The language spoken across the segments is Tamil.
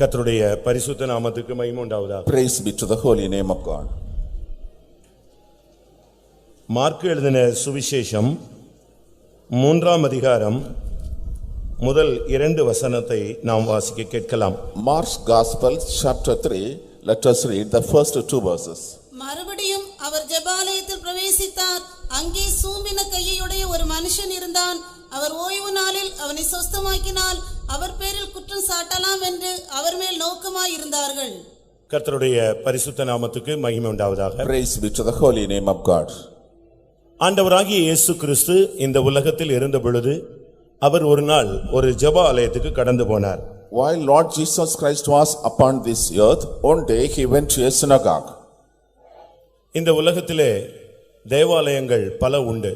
கர்த்தருடைய பரிசுத்த நாமத்துக்கு மகிமை உண்டாவதாக. Praise be to the holy name of God. Mark எழுதின சுவிசேஷம் 3ஆம் அதிகாரம் முதல் 2 வசனத்தை நாம் வாசிக்க கேட்கலாம். Mark's Gospel chapter 3, let us read the first 2 verses. மறுபடியும் அவர் ஜெபாலயத்தில் பிரவேசித்தார். அங்கே சூம்பின கையுடைய ஒரு மனுஷன் இருந்தான். அவர் ஓய்வு நாளில் அவனை சொஸ்தமாக்கினால் அவர் பேரில் குற்றம் சாட்டலாம் என்று அவர் மேல் நோக்கமாய் இருந்தார்கள். கர்த்தருடைய பரிசுத்த நாமத்துக்கு மகிமை உண்டாவதாக. Praise be to the holy name of God. ஆண்டவராகிய இயேசு கிறிஸ்து இந்த உலகத்தில் இருந்த பொழுது அவர் ஒரு நாள் ஒரு ஜெப ஆலயத்துக்கு கடந்து போனார். While Lord Jesus Christ was upon this earth, one day he went to a synagogue. இந்த உலகத்திலே தேவாலயங்கள் பல உண்டு.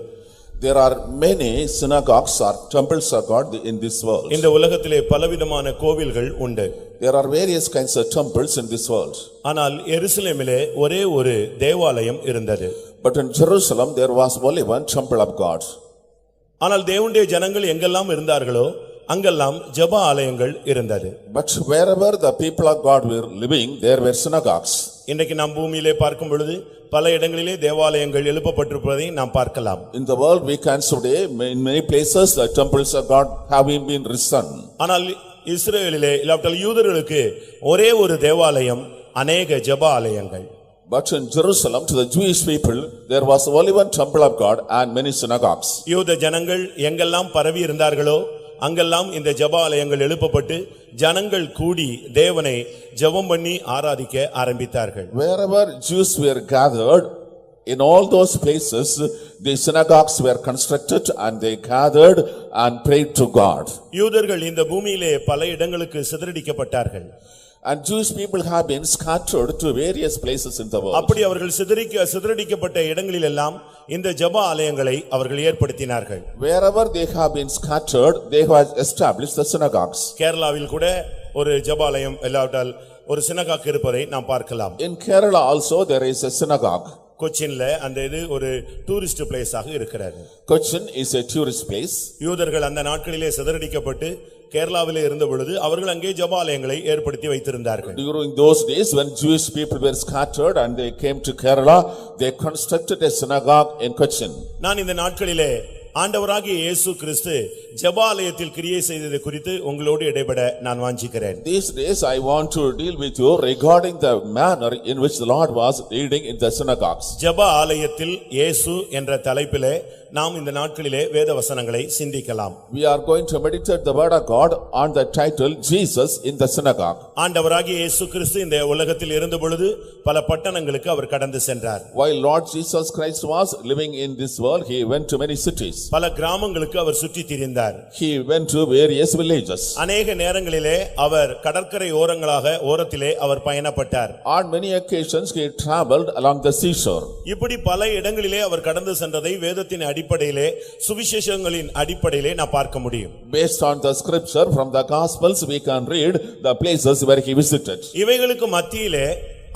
There are many synagogues or temples of God in this world. இந்த உலகத்திலே பலவிதமான கோவில்கள் உண்டு. There are various kinds of temples in this world. ஆனால் எருசலேமிலே ஒரே ஒரு தேவாலயம் இருந்தது. But in Jerusalem there was only one temple of God. ஆனால் தேவனுடைய ஜனங்கள் எங்கெல்லாம் இருந்தார்களோ அங்கெல்லாம் ஜெப ஆலயங்கள் இருந்தது. But wherever the people of God were living, there were synagogues. இன்றைக்கு நாம் பூமியிலே பார்க்கும் பொழுது பல இடங்களிலே தேவாலயங்கள் எழுப்பப்பட்டிருப்பதை நாம் பார்க்கலாம். In the world we can see today in many places the temples of God having been risen. ஆனால் இஸ்ரவேலிலே இல்லாவிட்டால் யூதர்களுக்கு ஒரே ஒரு தேவாலயம், அநேக ஜெப ஆலயங்கள். But in Jerusalem to the Jewish people there was only one temple of God and many synagogues. யூத ஜனங்கள் எங்கெல்லாம் பரவி இருந்தார்களோ அங்கெல்லாம் இந்த ஜெப ஆலயங்கள் எழுப்பப்பட்டு ஜனங்கள் கூடி தேவனை ஜெபம் பண்ணி ஆராதிக்க ஆரம்பித்தார்கள். Wherever Jews were gathered, in all those places the synagogues were constructed and they gathered and prayed to God. யூதர்கள் இந்த பூமியிலே பல இடங்களுக்கு சிதறடிக்கப்பட்டார்கள். And Jewish people have been scattered to various places in the world. அப்படி அவர்கள் சிதறடிக்கப்பட்ட இடங்களில் எல்லாம் இந்த ஜெப ஆலயங்களை அவர்கள் ஏற்படுத்தினார்கள். Wherever they have been scattered, they have established the synagogues. கேரளாவில் கூட ஒரு ஜெப ஆலயம் இல்லாவிட்டால் ஒரு சினகாக் இருப்பதை நாம் பார்க்கலாம். In Kerala also there is a synagogue. கொச்சின்ல அந்த இது ஒரு டூரிஸ்ட் பிளேஸ் ஆக இருக்கிறது. Cochin is a tourist place. யூதர்கள் அந்த நாட்களிலே சிதறடிக்கப்பட்டு கேரளாவிலே இருந்த பொழுது அவர்கள் அங்கே ஜெப ஆலயங்களை ஏற்படுத்தி வைத்திருந்தார்கள். During those days when Jewish people were scattered and they came to Kerala, they constructed a synagogue in Cochin. நான் இந்த நாட்களிலே ஆண்டவராகிய இயேசு கிறிஸ்து ஜெப ஆலயத்தில் கிரியை செய்தது குறித்து உங்களோடு இடைபட நான் வாஞ்சிக்கிறேன். These days I want to deal with you regarding the manner in which the Lord was leading in the synagogues. ஜெப ஆலயத்தில் இயேசு என்ற தலைப்பிலே நாம் இந்த நாட்களிலே வேத வசனங்களை சிந்திக்கலாம். We are going to meditate the word of God on the title Jesus in the synagogue. ஆண்டவராகிய இயேசு கிறிஸ்து இந்த உலகத்தில் இருந்த பொழுது பல பட்டணங்களுக்கு அவர் கடந்து சென்றார். While Lord Jesus Christ was living in this world, he went to many cities. பல கிராமங்களுக்கு அவர் சுற்றி திரிந்தார். He went to various villages. அநேக நேரங்களிலே அவர் கடற்கரை ஓரத்திலே அவர் பயணப்பட்டார். On many occasions he traveled along the seashore. இப்படி பல இடங்களிலே அவர் கடந்து சென்றதை வேதத்தின் அடிப்படையிலே சுவிசேஷங்களின் அடிப்படையிலே நான் பார்க்க முடியும். Based on the scripture from the Gospels we can read the places where he visited. இவைகளுக்கு மத்தியிலே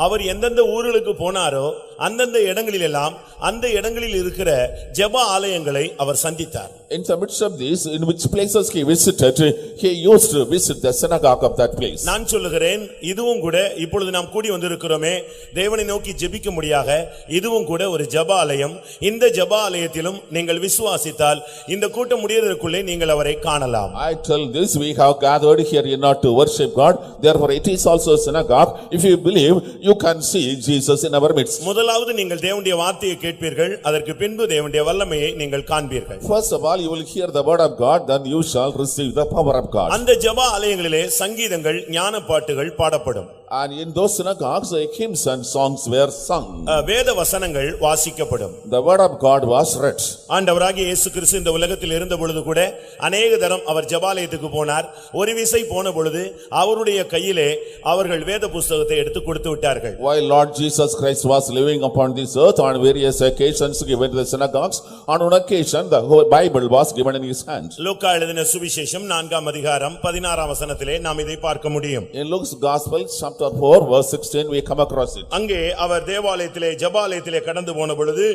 அவர் எந்தெந்த ஊர்களுக்கு போனாரோ அந்தந்த இடங்களிலெல்லாம் அந்த இடங்களில் இருக்கிற ஜெப ஆலயங்களை அவர் சந்தித்தார். In the midst of these, in which places he visited, he used to visit the synagogue of that place. நான் சொல்லுகிறேன், இதுவும் கூட இப்பொழுது நாம் கூடி வந்திருக்கிறோமே தேவனை நோக்கி ஜெபிக்க முடியாக இதுவும் கூட ஒரு ஜெப ஆலயம். இந்த ஜெப ஆலயத்திலும் நீங்கள் விசுவாசித்தால் இந்த கூட்டம் முடியறதுக்குள்ளே நீங்கள் அவரை காணலாம். I tell this, we have gathered here not to worship God, therefore it is also a synagogue. If you believe, you can see Jesus in our midst. முதலாவது நீங்கள் தேவனுடைய வார்த்தையை கேட்பீர்கள், அதற்கு பின்பு தேவனுடைய வல்லமையை நீங்கள் காண்பீர்கள். First of all you will hear the word of God, then you shall receive the power of God. அந்த ஜெப ஆலயங்களிலே சங்கீதங்கள் ஞான பாட்டுகள் பாடப்படும். And in those synagogues hymns and songs were sung. வேத வசனங்கள் வாசிக்கப்படும். The word of God was read. ஆண்டவராகிய இயேசு கிறிஸ்து இந்த உலகத்தில் இருந்த பொழுது கூட அநேக தரம் அவர் ஜெப ஆலயத்துக்கு போனார். ஒரு விசை போன பொழுது அவருடைய கையிலே அவர்கள் வேத புத்தகத்தை எடுத்து கொடுத்து விட்டார்கள். While Lord Jesus Christ was living upon this earth, on various occasions he went to the synagogues. On one occasion the whole Bible was given in his hand. லூக்கா எழுதின சுவிசேஷம் 4ஆம் அதிகாரம் 16ஆம் வசனத்திலே நாம் இதை பார்க்க முடியும். In Luke's Gospel chapter 4 verse 16 we come across it. அங்கே அவர் தேவாலயத்திலே ஜெப ஆலயத்திலே கடந்து போன பொழுது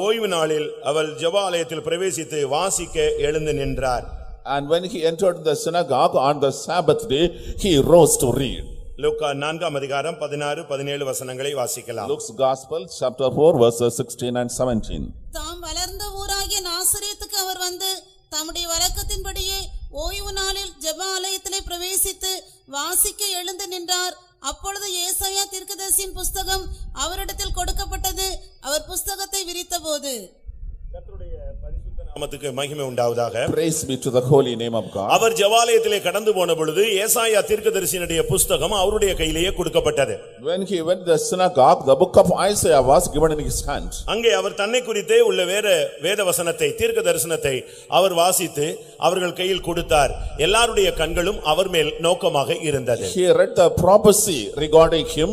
ஓய்வு நாளில் அவர் ஜெப ஆலயத்தில் பிரவேசித்து வாசிக்க எழுந்து நின்றார். And when he entered the synagogue on the Sabbath day, he rose to read. லூக்கா 4ஆம் அதிகாரம் 16-17 வசனங்களை வாசிக்கலாம். Luke's Gospel, chapter 4, verses 16 and 17. தாம் வளர்ந்த ஊராகிய நாசரேத்துக்கு அவர் வந்து தம்முடைய வழக்கத்தின்படியே ஓய்வு நாளில் ஜெப ஆலயத்திலே பிரவேசித்து வாசிக்க எழுந்து நின்றார். அப்பொழுது ஏசாயா தீர்க்கதரிசியின் புஸ்தகம் அவரிடத்தில் கொடுக்கப்பட்டது. அவர் புஸ்தகத்தை விரித்தபோது, கர்த்தருடைய பரிசுத்த நாமத்துக்கு மகிமை உண்டாவதாக. Praise be to the holy name of God. அவர் ஜெபாலயத்திலே கடந்து போன பொழுது ஏசாயா தீர்க்கதரிசியினுடைய புஸ்தகம் அவருடைய கையிலேயே கொடுக்கப்பட்டது. When he went to the synagogue, the book of Isaiah was given in his hand. அங்கே அவர் தன்னை குறித்தே உள்ள வேத வசனத்தை தீர்க்க தரிசனத்தை அவர் வாசித்து அவர்கள் கையில் கொடுத்தார். எல்லாருடைய கண்களும் அவர் மேல் நோக்கமாக இருந்தது. He read the prophecy regarding him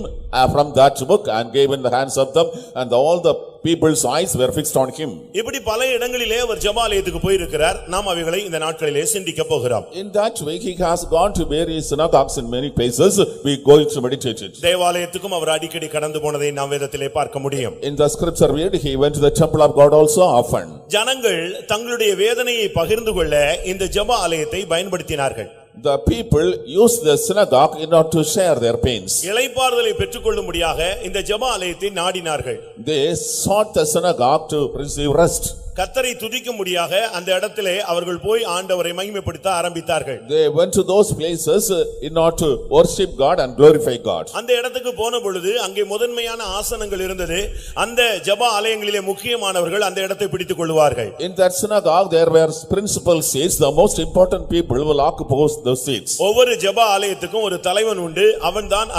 from that book and gave in the hands of them, and all the people's eyes were fixed on him. இப்படி பல இடங்களிலே அவர் ஜெபாலயத்துக்கு போயிருக்கிறார். நாம் அவைகளை இந்த நாட்களிலே சிந்திக்க போகிறோம். In that way he has gone to various synagogues in many places. We going to meditate it. தேவாலயத்துக்கும் அவர் அடிக்கடி கடந்து போனதை நாம் வேதத்திலே பார்க்க முடியும். In the scripture read, he went to the temple of God also often. ஜனங்கள் தங்களுடைய வேதனையை பகிர்ந்து கொள்ள இந்த ஜெபாலயத்தை பயன்படுத்தினார்கள். The people used the synagogue in order to share their pains. இளைப்பாறுதலை பெற்றுக்கொள்ளும்படியாக இந்த ஜெபாலயத்தை நாடினார்கள். They sought the synagogue to receive rest. கர்த்தரை துதிக்கும்படியாக அந்த இடத்திலே அவர்கள் போய் ஆண்டவரை மகிமைப்படுத்த ஆரம்பித்தார்கள். They went to those places in order to worship God and glorify God. அந்த இடத்துக்கு போன பொழுது அங்கே முதன்மையான ஆசனங்கள் இருந்தது. அந்த ஜெப ஆலயங்களிலே முக்கியமானவர்கள் அந்த இடத்தை பிடித்துக் கொள்வார்கள். In that synagogue there were principal seats. The most important people will occupy those seats. ஒவ்வொரு ஜெப ஆலயத்துக்கும் ஒரு தலைவன் உண்டு. அவன்தான்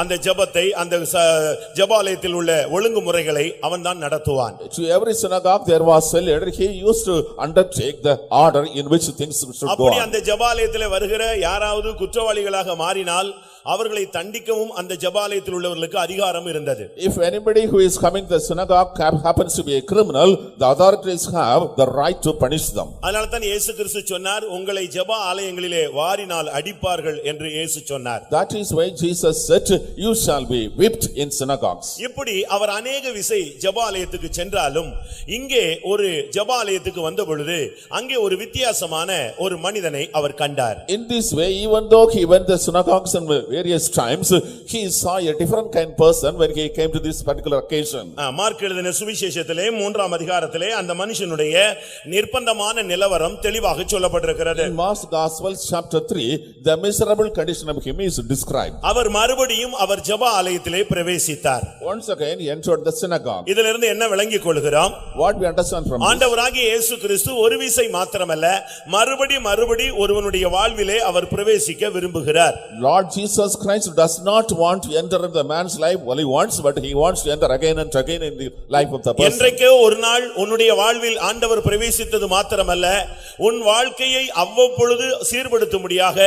அந்த ஜெபத்தை அந்த ஜெப ஆலயத்தில் உள்ள ஒழுங்குமுறைகளை அவன்தான் நடத்துவான். To every synagogue there was a leader. He used to undertake the order in which things should go அப்படி on. அந்த ஜெப ஆலயத்திலே வருகிற யாராவது குற்றவாளிகளாக மாறினால் அவர்களை தண்டிக்கவும் அந்த ஜெபாலயத்தில் உள்ளவர்களுக்கு அதிகாரம் இருந்தது. If anybody who is coming to the synagogue happens to be a criminal, the authorities have the right to punish them. அதனால தான் இயேசு கிறிஸ்து சொன்னார், உங்களை ஜெப ஆலயங்களிலே வாரினால் அடிப்பார்கள் என்று இயேசு சொன்னார். That is why Jesus said, you shall be whipped in synagogues. இப்படி அவர் अनेक விசை ஜெபாலயத்துக்கு சென்றாலும் இங்கே ஒரு ஜெபாலயத்துக்கு வந்த பொழுது அங்கே ஒரு வித்தியாசமான ஒரு மனிதனை அவர் கண்டார். In this way, even though he went to the synagogues and various times, he saw a different kind person when he came to this particular occasion. Mark எழுதின சுவிசேஷத்திலே 3ஆம் அதிகாரத்திலே அந்த மனுஷனுடைய நிர்பந்தமான நிலவரம் தெளிவாக சொல்லப்பட்டிருக்கிறது. In Mark's Gospel chapter 3, the miserable condition of him is described. அவர் மறுபடியும் அவர் ஜெப ஆலயத்திலே பிரவேசித்தார். Once again he entered the synagogue. இதிலிருந்து என்ன விளங்கிக் கொள்கிறோம்? What we understand from this? ஆண்டவராகிய இயேசு கிறிஸ்து ஒரு விசை மாத்திரமல்ல மறுபடி ஒருவனுடைய வாழ்விலே அவர் பிரவேசிக்க விரும்புகிறார். Lord Jesus Christ does not want to enter in the man's life only once, but he wants to enter again and again in the life of the person. என்றைக்கே ஒரு நாள் உன்னுடைய வாழ்வில் ஆண்டவர் பிரவேசித்தது மாத்திரமல்ல உன் வாழ்க்கையை அவ்வப்பொழுது சீர்படுத்தும்படியாக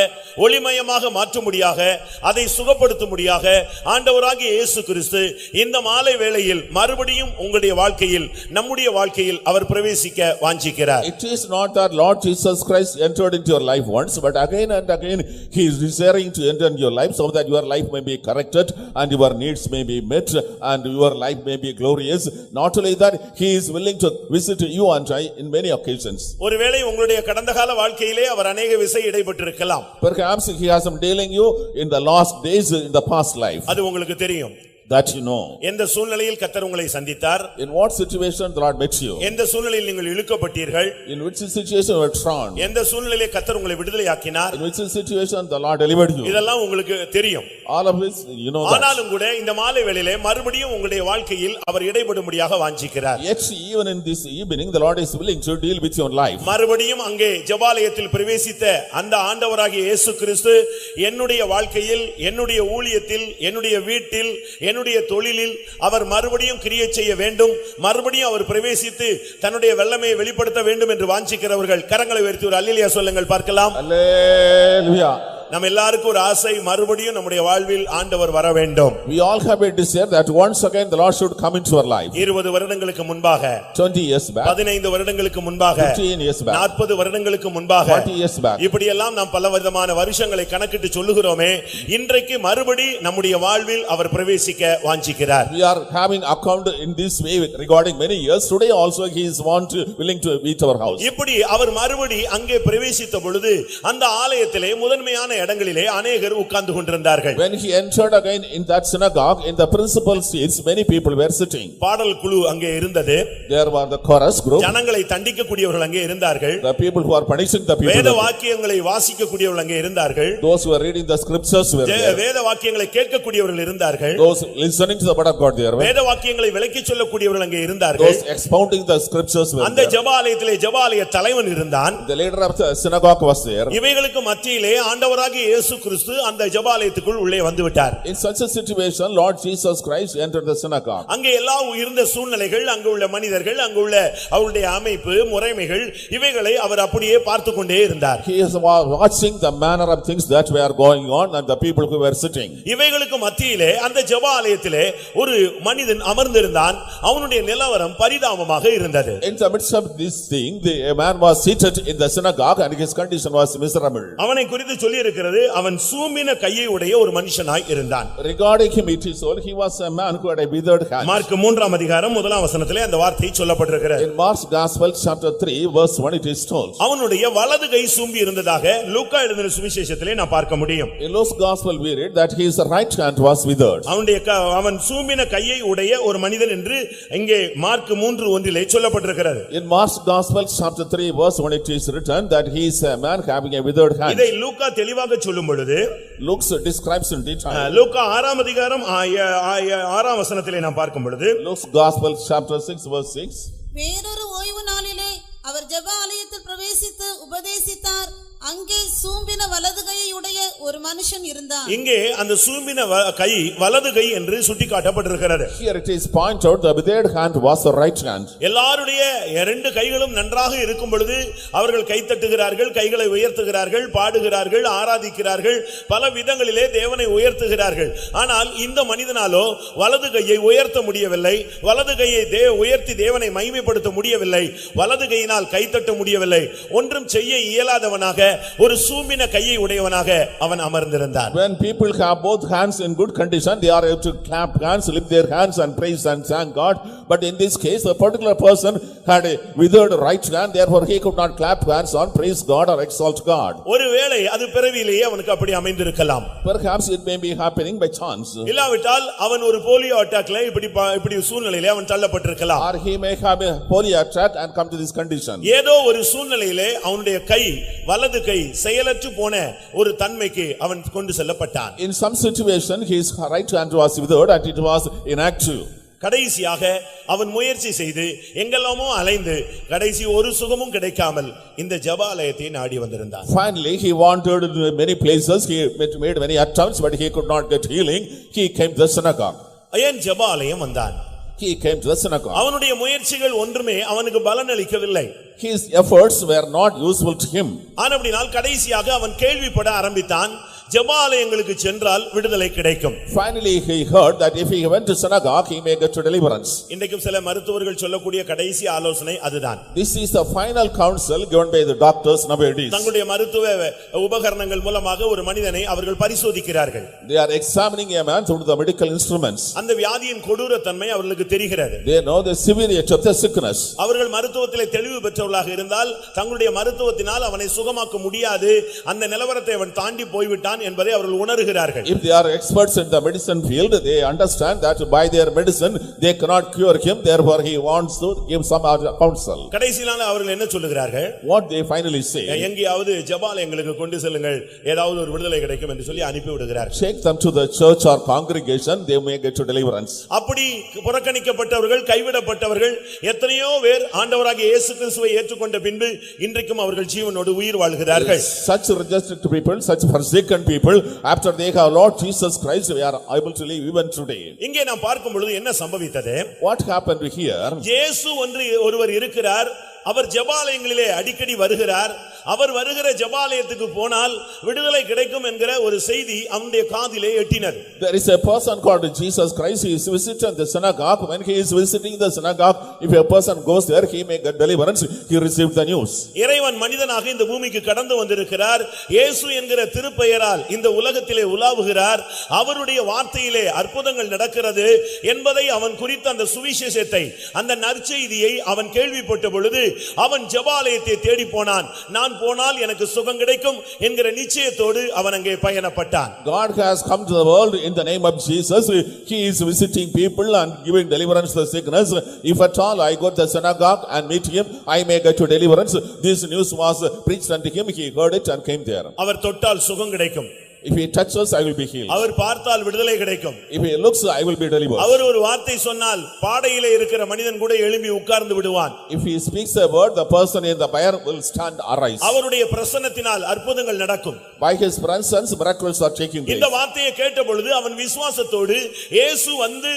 ஒளிமயமாக மாற்றும்படியாக அதை சுகப்படுத்தும்படியாக ஆண்டவராகிய இயேசு கிறிஸ்து இந்த மாலை வேளையில் மறுபடியும் உங்களுடைய வாழ்க்கையில் நம்முடைய வாழ்க்கையில் அவர் பிரவேசிக்க வாஞ்சிக்கிறார். It is not that Lord Jesus Christ entered into your life once, but again and again he is desiring to enter into your life so that your life may be corrected and your needs may be met and your life may be glorious. Not only that, he is willing to visit you and I in many occasions. ஒருவேளை உங்களுடைய கடந்த கால வாழ்க்கையிலே அவர் अनेक விசை இடைப்பட்டிருக்கலாம். Perhaps he has been dealing you in the last days in the past life. அது உங்களுக்கு தெரியும். That you know. எந்த சூழ்நிலையில் கர்த்தர் உங்களை சந்தித்தார்? In what situation the Lord met you? எந்த சூழ்நிலையில் நீங்கள் இழுக்கப்பட்டீர்கள்? In which situation you were thrown? எந்த சூழ்நிலையில் கர்த்தர் உங்களை விடுதலையாக்கினார்? In which situation the Lord delivered you? இதெல்லாம் உங்களுக்கு தெரியும். All of this you know that. ஆனாலும் கூட இந்த மாலை வேளையிலே மறுபடியும் உங்களுடைய வாழ்க்கையில் அவர் இடைபடும்படியாக வாஞ்சிக்கிறார். Yet even in this evening the Lord is willing to deal with your life. மறுபடியும் அங்கே ஜெபாலயத்தில் பிரவேசித்த அந்த ஆண்டவராகிய இயேசு கிறிஸ்து என்னுடைய வாழ்க்கையில் என்னுடைய ஊழியத்தில் என்னுடைய வீட்டில் என்னுடைய தொழிலில் அவர் மறுபடியும் கிரியை செய்ய வேண்டும், மறுபடியும் அவர் பிரவேசித்து தன்னுடைய வல்லமையை வெளிப்படுத்த வேண்டும் என்று வாஞ்சிக்கிறவர்கள் கரங்களை உயர்த்தி ஒரு அல்லேலூயா சொல்லுங்கள் பார்க்கலாம். Hallelujah. நம்ம எல்லாருக்கும் ஒரு ஆசை மறுபடியும் நம்முடைய வாழ்வில் ஆண்டவர் வர வேண்டும். We all have a desire that once again the Lord should come into our life. 20 வருடங்களுக்கு முன்பாக, 20 years back, 15 வருடங்களுக்கு முன்பாக, 15 years back, 40 வருடங்களுக்கு முன்பாக, 40 years back. இப்படியெல்லாம் நாம் பல விதமான வருஷங்களை கணக்கிட்டு சொல்லுகிறோமே, இன்றைக்கு மறுபடி நம்முடைய வாழ்வில் அவர் பிரவேசிக்க வாஞ்சிக்கிறார். We are having account in this way regarding many years. Today also he is willing to meet our house. இப்படி அவர் மறுபடி அங்கே பிரவேசித்த பொழுது அந்த ஆலயத்திலே முதன்மையான இடங்களிலே அநேகர் உட்கார்ந்து கொண்டிருந்தார்கள். When he entered again in that synagogue, in the principal seats, many people were sitting. பாடல் குழு அங்கே இருந்தது. There were the chorus group. ஜனங்களை தண்டிக்கக்கூடியவர்கள் அங்கே இருந்தார்கள். The people who are punishing the people. வேத வாக்கியங்களை வாசிக்கக்கூடியவர்கள் அங்கே இருந்தார்கள். Those who are reading the scriptures were there. வேத வாக்கியங்களை கேட்கக்கூடியவர்கள் இருந்தார்கள். Those listening to the word of God there. வேத வாக்கியங்களை விளக்கிச் சொல்லக்கூடியவர்கள் அங்கே இருந்தார்கள். Those expounding the scriptures were there. அந்த ஜெபாலயத்திலே ஜெபாலய தலைவன் இருந்தான். The leader of the synagogue was there. இவைகளுக்கு மத்தியிலே ஆண்டவராகிய இயேசு கிறிஸ்து அந்த ஜெபாலயத்துக்குள் உள்ளே வந்து விட்டார். In such a situation, Lord Jesus Christ entered the synagogue. அங்கே எல்லா இருந்த சூழ்நிலைகள், அங்கு உள்ள மனிதர்கள், அங்கு உள்ள அவருடைய அமைப்பு முறைமைகள், இவைகளை அவர் அப்படியே பார்த்து கொண்டே இருந்தார். He is watching the manner of things that were going on and the people who were sitting. இவைகளுக்கு மத்தியிலே அந்த ஜெபாலயத்திலே ஒரு மனிதன் அமர்ந்திருந்தான். அவனுடைய நிலவரம் பரிதாபமாக இருந்தது. In the midst of this thing, a man was seated in the synagogue and his condition was miserable. அவனை குறித்து சொல்லி இருக்கிறது, அவன் சூம்பின கையை உடைய ஒரு மனுஷனாய் இருந்தான். Regarding him it is told, he was a man who had a withered hand. Mark 3ஆம் அதிகாரம் 1ஆம் வசனத்திலே அந்த வார்த்தை சொல்லப்பட்டிருக்கிறது. In Mark's Gospel chapter 3 verse 1 it is told. அவனுடைய வலது கை சூம்பி இருந்ததாக லூக்கா எழுதின சுவிசேஷத்திலே நான் பார்க்க முடியும். In Luke's Gospel we read that his right hand was withered. அவன் சூம்பின கையை உடைய ஒரு மனிதன் என்று இங்கே மார்க் 3:1 சொல்லப்பட்டிருக்கிறது. In Mark's Gospel chapter 3 verse 1 it is written that he is a man having a withered hand. இதை லூக்கா தெளிவாக சொல்லும் பொழுது Luke describes in detail. லூக்கா 6ஆம் அதிகாரம் 6ஆம் வசனத்திலே நாம் பார்க்கும் பொழுது Luke's Gospel chapter 6 verse 6. வேறொரு ஓய்வு நாளிலே அவர் ஜெபாலயத்தில் பிரவேசித்து உபதேசித்தார். அங்கே சூம்பின வலது கையை உடைய ஒரு மனுஷன் இருந்தான். இங்கே அந்த சூம்பின கை வலது கை என்று சுட்டிக்காட்டப்பட்டிருக்கிறது. Here it is pointed out the withered hand was the right hand. எல்லாருடைய இரண்டு கைகளும் நன்றாக இருக்கும் பொழுது அவர்கள் கைத்தட்டுகிறார்கள், கைகளை உயர்த்துகிறார்கள், பாடுகிறார்கள், ஆராதிக்கிறார்கள், பல விதங்களிலே தேவனை உயர்த்துகிறார்கள். ஆனால் இந்த மனிதனாலோ வலது கையை உயர்த்த முடியவில்லை, வலது கையை உயர்த்தி தேவனை மகிமைப்படுத்த முடியவில்லை, வலது கையினால் கைத்தட்ட முடியவில்லை, ஒன்றும் செய்ய இயலாதவனாக ஒரு சூம்பின கையை உடையவனாக அவன் அமர்ந்திருந்தான். When people have both hands in good condition, they are able to clap hands, lift their hands and praise and thank God. But in this case, a particular person had a withered right hand, therefore he could not clap hands or praise God or exalt God. ஒருவேளை அது பிறவியிலேயே அவனுக்கு அப்படி அமைந்திருக்கலாம். Perhaps it may be happening by chance. இல்லாவிட்டால் அவன் ஒரு போலியோ அட்டாக்ல இப்படி சூழ்நிலையிலே அவன் தள்ளப்பட்டிருக்கலாம். Or he may have a polio attack and come to this condition. ஏதோ ஒரு சூழ்நிலையிலே அவனுடைய கை வலது கை செயலற்று போன ஒரு தன்மைக்கு அவன் கொண்டு செல்லப்பட்டான். In some situation his right hand was withered and it was inactive. கடைசியாக அவன் முயற்சி செய்து எங்கெல்லாமோ அலைந்து கடைசி ஒரு சுகமும் கிடைக்காமல் இந்த ஜெபாலயத்தை நாடி வந்திருந்தான். Finally he wandered in many places, he made many attempts but he could not get healing. He came to the synagogue. ஏன் ஜெபாலயம் வந்தான்? He came to the synagogue. அவனுடைய முயற்சிகள் ஒன்றுமே அவனுக்கு பலன் அளிக்கவில்லை. His efforts were not useful to him. ஆனபடியால் கடைசியாக அவன் கேள்விப்பட ஆரம்பித்தான், ஜெபாலயங்களுக்கு சென்றால் விடுதலை கிடைக்கும். Finally he heard that if he went to synagogue he may get to deliverance. இன்றைக்கும் சில மருத்துவர்கள் சொல்லக்கூடிய கடைசி ஆலோசனை அதுதான். This is the final counsel given by the doctors nowadays. தங்களுடைய மருத்துவ உபகரணங்கள் மூலமாக ஒரு மனிதனை அவர்கள் பரிசோதிக்கிறார்கள். They are examining a man through the medical instruments. அந்த வியாதியின் கொடூரத்தன்மை அவர்களுக்கு தெரிகிறது. They know the severity of the sickness. அவர்கள் மருத்துவத்திலே தெளிவு பெற்றவர்களாக இருந்தால் தங்களுடைய மருத்துவத்தினால் அவனை சுகமாக்க முடியாது, அந்த நிலவரத்தை அவன் தாண்டி போய்விட்டான் என்பதை அவர்கள் உணர்கிறார்கள். If they are experts in the medicine field, they understand that by their medicine they cannot cure him, therefore he wants to give some counsel. கடைசியில அவர்கள் என்ன சொல்லுகிறார்கள்? What they finally say, எங்கேயாவது ஜெபாலயங்களுக்கு கொண்டு செல்லுங்கள், ஏதாவது ஒரு விடுதலை கிடைக்கும் என்று சொல்லி அனுப்பி விடுகிறார்கள். take them to the church or congregation, they may get to deliverance. அப்படி புறக்கணிக்கப்பட்டவர்கள், கைவிடப்பட்டவர்கள் எத்தனையோ பேர் ஆண்டவராகிய இயேசு கிறிஸ்துவை ஏற்றுக்கொண்ட பின்பு இன்றைக்கும் அவர்கள் ஜீவனோடு உயிர் வாழ்கிறார்கள். Such rejected people, such forsaken people, after they have Lord Jesus Christ, we are able to live even today. இங்கே நாம் பார்க்கும் பொழுது என்ன சம்பவித்தது? What happened here? இயேசு ஒருவர் இருக்கிறார், அவர் ஜெபாலயங்களிலே அடிக்கடி வருகிறார், அவர் வருகிற ஜெபாலயத்துக்கு போனால் விடுதலை கிடைக்கும் என்கிற ஒரு செய்தி அவனுடைய காதிலே எட்டினது. There is a person called Jesus Christ. He is visiting the synagogue. When he is visiting the synagogue, if a person goes there, he may get deliverance. He received the news. இறைவன் மனிதனாக இந்த பூமிக்கு கடந்து வந்திருக்கிறார். இயேசு என்கிற திருப்பெயரால் இந்த உலகத்திலே உலாவுகிறார். அவருடைய வார்த்தையிலே அற்புதங்கள் நடக்கிறது என்பதை அவன் குறித்த அந்த சுவிசேஷத்தை, அந்த நற்செய்தியை அவன் கேள்விப்பட்ட பொழுது அவன் ஜெபாலயத்தை தேடி போனான். நான் போனால் எனக்கு சுகம் கிடைக்கும் என்கிற நிச்சயத்தோடு அவன் அங்கே பயணப்பட்டான். God has come to the world in the name of Jesus. He is visiting people and giving deliverance to the sickness. If at all I go to the synagogue and meet him, I may get to deliverance. This news was preached unto him. He heard it and came there. அவர் தொட்டால் சுகம் கிடைக்கும். If he touches, I will be healed. அவர் பார்த்தால் விடுதலை கிடைக்கும். If he looks, I will be delivered. அவர் ஒரு வார்த்தை சொன்னால் பாடையிலே இருக்கிற மனிதன் கூட எழும்பி உட்கார்ந்து விடுவான். If he speaks a word, the person in the fire will stand arise. அவருடைய பிரசன்னத்தினால் அற்புதங்கள் நடக்கும். By his presence, miracles are taking place. இந்த வார்த்தையை கேட்ட பொழுது அவன் விசுவாசத்தோடு இயேசு வந்து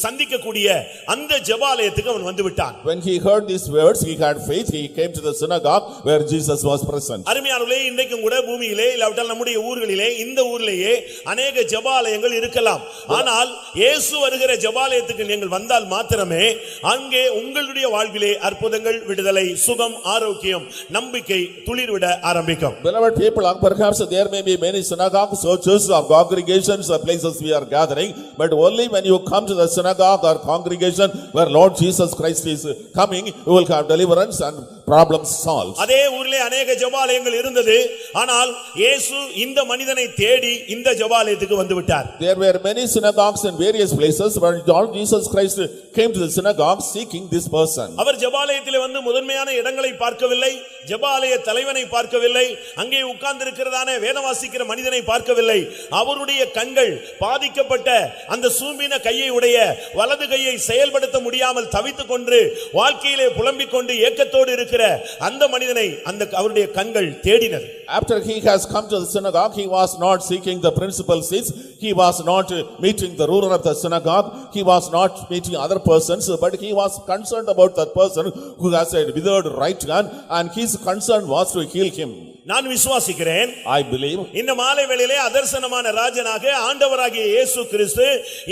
சந்திக்கக்கூடிய அந்த ஜெபாலயத்துக்கு அவன் வந்து விட்டான். When he heard these words, he had faith. He came to the synagogue where Jesus was present. அருமையானவர்களே, இன்றைக்கும் கூட பூமியிலே இல்லாவிட்டால் நம்முடைய ஊர்களிலே, இந்த ஊர்லேயே அநேக ஜெபாலயங்கள் இருக்கலாம். ஆனால் இயேசு வருகிற ஜெபாலயத்துக்கு நீங்கள் வந்தால் மாத்திரமே அங்கே உங்களுடைய வாழ்விலே அற்புதங்கள், விடுதலை, சுகம், ஆரோக்கியம், நம்பிக்கை துளிர்விட ஆரம்பிக்கும். Beloved people, perhaps there may be many synagogues, churches or congregations or places we are gathering, but only when you come to the synagogue or congregation where Lord Jesus Christ is coming, you will have deliverance and problems solved. அதே ஊரிலே அநேக ஜெபாலயங்கள் இருந்தது. ஆனால் இயேசு இந்த மனிதனை தேடி இந்த ஜெபாலயத்துக்கு வந்து விட்டார். There were many synagogues in various places, but Lord Jesus Christ came to the synagogue seeking this person. அவர் ஜெபாலயத்திலே வந்து முதன்மையான இடங்களை பார்க்கவில்லை, ஜெபாலய தலைவனை பார்க்கவில்லை, அங்கே உட்கார்ந்து இருக்கிறதான வேதவாசிக்கிற மனிதனை பார்க்கவில்லை. அவருடைய கண்கள் பாதிக்கப்பட்ட அந்த சூம்பின கையை உடைய வலது கையை செயல்படுத்த முடியாமல் தவித்துக் கொண்டு வாழ்க்கையிலே புலம்பிக் கொண்டு ஏக்கத்தோடு இருக்கிற அந்த மனிதனை அந்த அவருடைய கண்கள் தேடினது. After he has come to the synagogue, he was not seeking the principal seats. He was not meeting the ruler of the synagogue. He was not meeting other persons, but he was concerned about that person who has a withered right hand, and his concern was to heal him. நான் விசுவாசிக்கிறேன், I believe. இந்த மாலை வேளையிலே அதர்சனமான ராஜனாக ஆண்டவராகிய இயேசு கிறிஸ்து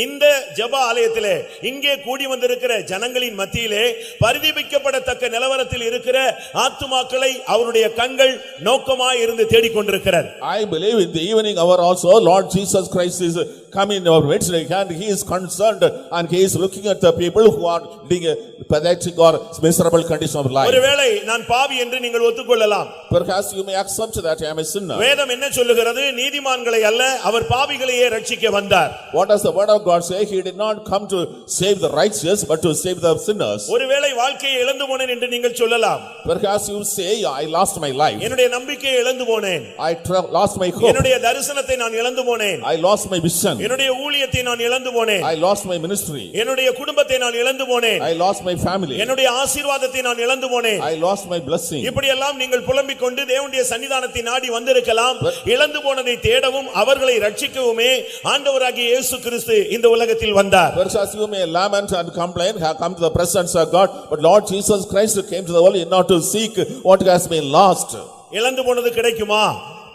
இந்த ஜெப ஆலயத்திலே இங்கே கூடி வந்திருக்கிற ஜனங்களின் மத்தியிலே பரிதபிக்கப்படத்தக்க நிலவரத்தில் இருக்கிற ஆத்துமாக்களை அவருடைய கண்கள் நோக்கமாய் இருந்து தேடிக்கொண்டிருக்கிறார். I believe in the evening hour also Lord Jesus Christ is coming in our midst, and he is concerned and he is looking at the people who are in a pathetic or miserable condition of life. ஒருவேளை நான் பாவி என்று நீங்கள் ஒத்துக்கொள்ளலாம். Perhaps you may accept that I am a sinner. வேதம் என்ன சொல்லுகிறது? நீதிமான்களை அல்ல, அவர் பாவிகளையே ரட்சிக்க வந்தார். What does the word of God say? He did not come to save the righteous but to save the sinners. ஒருவேளை வாழ்க்கையை இழந்து போனேன் என்று நீங்கள் சொல்லலாம். Perhaps you say I lost my life. என்னுடைய நம்பிக்கையை இழந்து போனேன். I lost my hope. என்னுடைய தரிசனத்தை நான் இழந்து போனேன். I lost my vision. என்னுடைய ஊழியத்தை நான் இழந்து போனேன். I lost my ministry. என்னுடைய குடும்பத்தை நான் இழந்து போனேன். I lost my family. என்னுடைய ஆசீர்வாதத்தை நான் இழந்து போனேன். I lost my blessing. இப்படி எல்லாம் நீங்கள் புலம்பிக் கொண்டு தேவனுடைய சன்னிதானத்தை நாடி வந்திருக்கலாம். இழந்து போனதை தேடவும் அவர்களை ரட்சிக்கவுமே ஆண்டவராகிய இயேசு கிறிஸ்து இந்த உலகத்தில் வந்தார். Perhaps you may lament and complain, have come to the presence of God, but Lord Jesus Christ came to the world in order to seek what has been lost. இழந்து போனது கிடைக்குமா?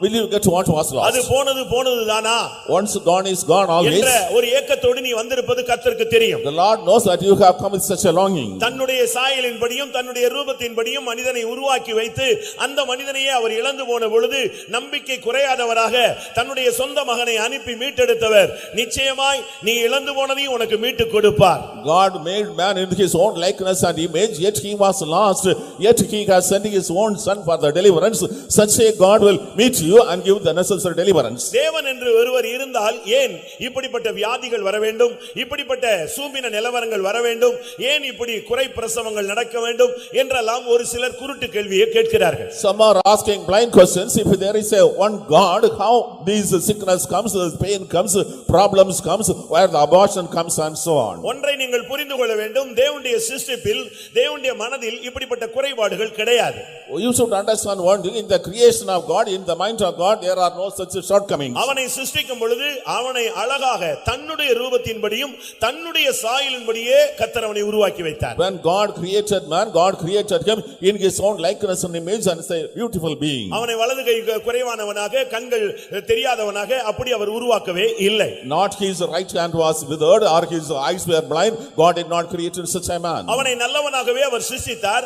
Will you get what was lost? அது போனது தானா? Once gone is gone always. என்ற ஒரு ஏக்கத்தோடு நீ வந்திருப்பது கர்த்தருக்கு தெரியும். The Lord knows that you have come with such a longing. தன்னுடைய சாயலின்படியும் தன்னுடைய ரூபத்தின்படியும் மனிதனை உருவாக்கி வைத்து அந்த மனிதனையே அவர் இழந்து போன பொழுது நம்பிக்கை குறையாதவராக தன்னுடைய சொந்த மகனை அனுப்பி மீட்டெடுத்தவர் நிச்சயமாய் நீ இழந்து போனதையும் உனக்கு மீட்டு கொடுப்பார். God made man in his own likeness and image, yet he was lost, yet he has sent his own son for the deliverance. Such a God will meet you and give the necessary deliverance. தேவன் என்று ஒருவர் இருந்தால் ஏன் இப்படிப்பட்ட வியாதிகள் வர வேண்டும், இப்படிப்பட்ட சூம்பின நிலவரங்கள் வர வேண்டும், ஏன் இப்படி குறை பிரசவங்கள் நடக்க வேண்டும் என்றெல்லாம் ஒரு சிலர் குருட்டு கேள்வியை கேட்கிறார்கள். Some are asking blind questions. If there is a one God, how these sickness comes, pain comes, problems comes, where the abortion comes and so on. ஒன்றை நீங்கள் புரிந்து கொள்ள வேண்டும், தேவனுடைய சிருஷ்டிப்பில் தேவனுடைய மனதில் இப்படிப்பட்ட குறைபாடுகள் கிடையாது. You should understand one thing, in the creation of God, in the mind point of God, there are no such shortcomings. அவனை சிருஷ்டிக்கும் பொழுது அவனை அழகாக தன்னுடைய ரூபத்தின்படியும் தன்னுடைய சாயலின்படியே கர்த்தர் அவனை உருவாக்கி வைத்தார். When God created man, God created him in his own likeness and image and a beautiful being. அவனை வலது கை குறைவானவனாக கண்கள் தெரியாதவனாக அப்படி அவர் உருவாக்கவே இல்லை. Not his right hand was withered or his eyes were blind. God did not create such a man. அவனை நல்லவனாகவே அவர் சிருஷ்டித்தார்.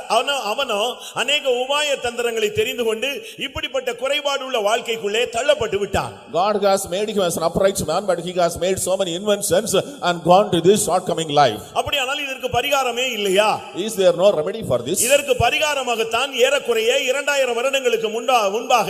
அவனோ அநேக உபாய தந்திரங்களை தெரிந்து கொண்டு இப்படிப்பட்ட குறைபாடுள்ள வாழ்க்கைக்குள்ளே தள்ளப்பட்டு விட்டான். God has made him as an upright man, but he has made so many inventions and gone to this shortcoming life. அப்படியானால் இதற்கு பரிகாரமே இல்லையா? Is there no remedy for this? இதற்கு பரிகாரமாகத்தான் ஏறக்குறைய 2000 வருடங்களுக்கு முன்பாக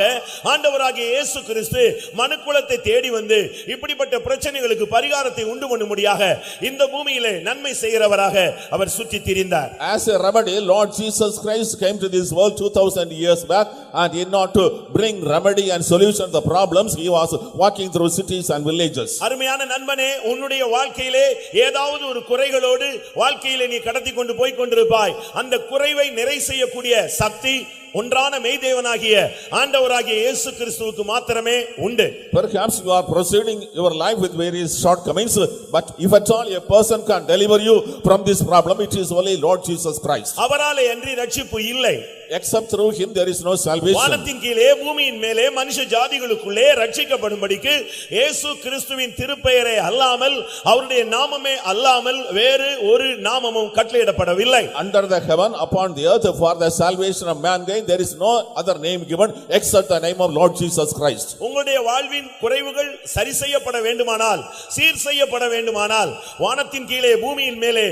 ஆண்டவராகிய இயேசு கிறிஸ்து மனுக்குலத்தை தேடி வந்து இப்படிப்பட்ட பிரச்சனைகளுக்கு பரிகாரத்தை உண்டு பண்ணும்படியாக இந்த பூமியிலே நன்மை செய்கிறவராக அவர் சுற்றி திரிந்தார். As a remedy, Lord Jesus Christ came to this world 2000 years back, and in order to bring remedy and solution to the problems, he was walking through cities and villages. அருமையான நண்பனே, உன்னுடைய வாழ்க்கையிலே ஏதாவது ஒரு குறைகளோடு வாழ்க்கையிலே நீ கடத்தி கொண்டு போய் கொண்டிருப்பாய். அந்த குறைவை நிறை செய்யக்கூடிய சக்தி ஒன்றான மெய்தேவனாகிய ஆண்டவராகிய இயேசு கிறிஸ்துவுக்கு மாத்திரமே உண்டு. Perhaps you are proceeding your life with various shortcomings, but if at all a person can deliver you from this problem, it is only Lord Jesus Christ. அவராலே அன்றி ரட்சிப்பு இல்லை. Except through him there is no salvation. வானத்தின் கீழே பூமியின் மேலே மனுஷ ஜாதிகளுக்குள்ளே ரட்சிக்கப்படும்படிக்கு இயேசு கிறிஸ்துவின் திருப்பெயரே அல்லாமல் அவருடைய நாமமே அல்லாமல் வேறு ஒரு நாமமும் கட்டளையிடப்படவில்லை. Under the heaven upon the earth for the salvation of mankind there is no other name given except the name of Lord Jesus Christ. உங்களுடைய வாழ்வின் குறைவுகள் சரி செய்யப்பட வேண்டுமானால், சீர் செய்யப்பட வேண்டுமானால் வானத்தின் கீழே பூமியின் மேலே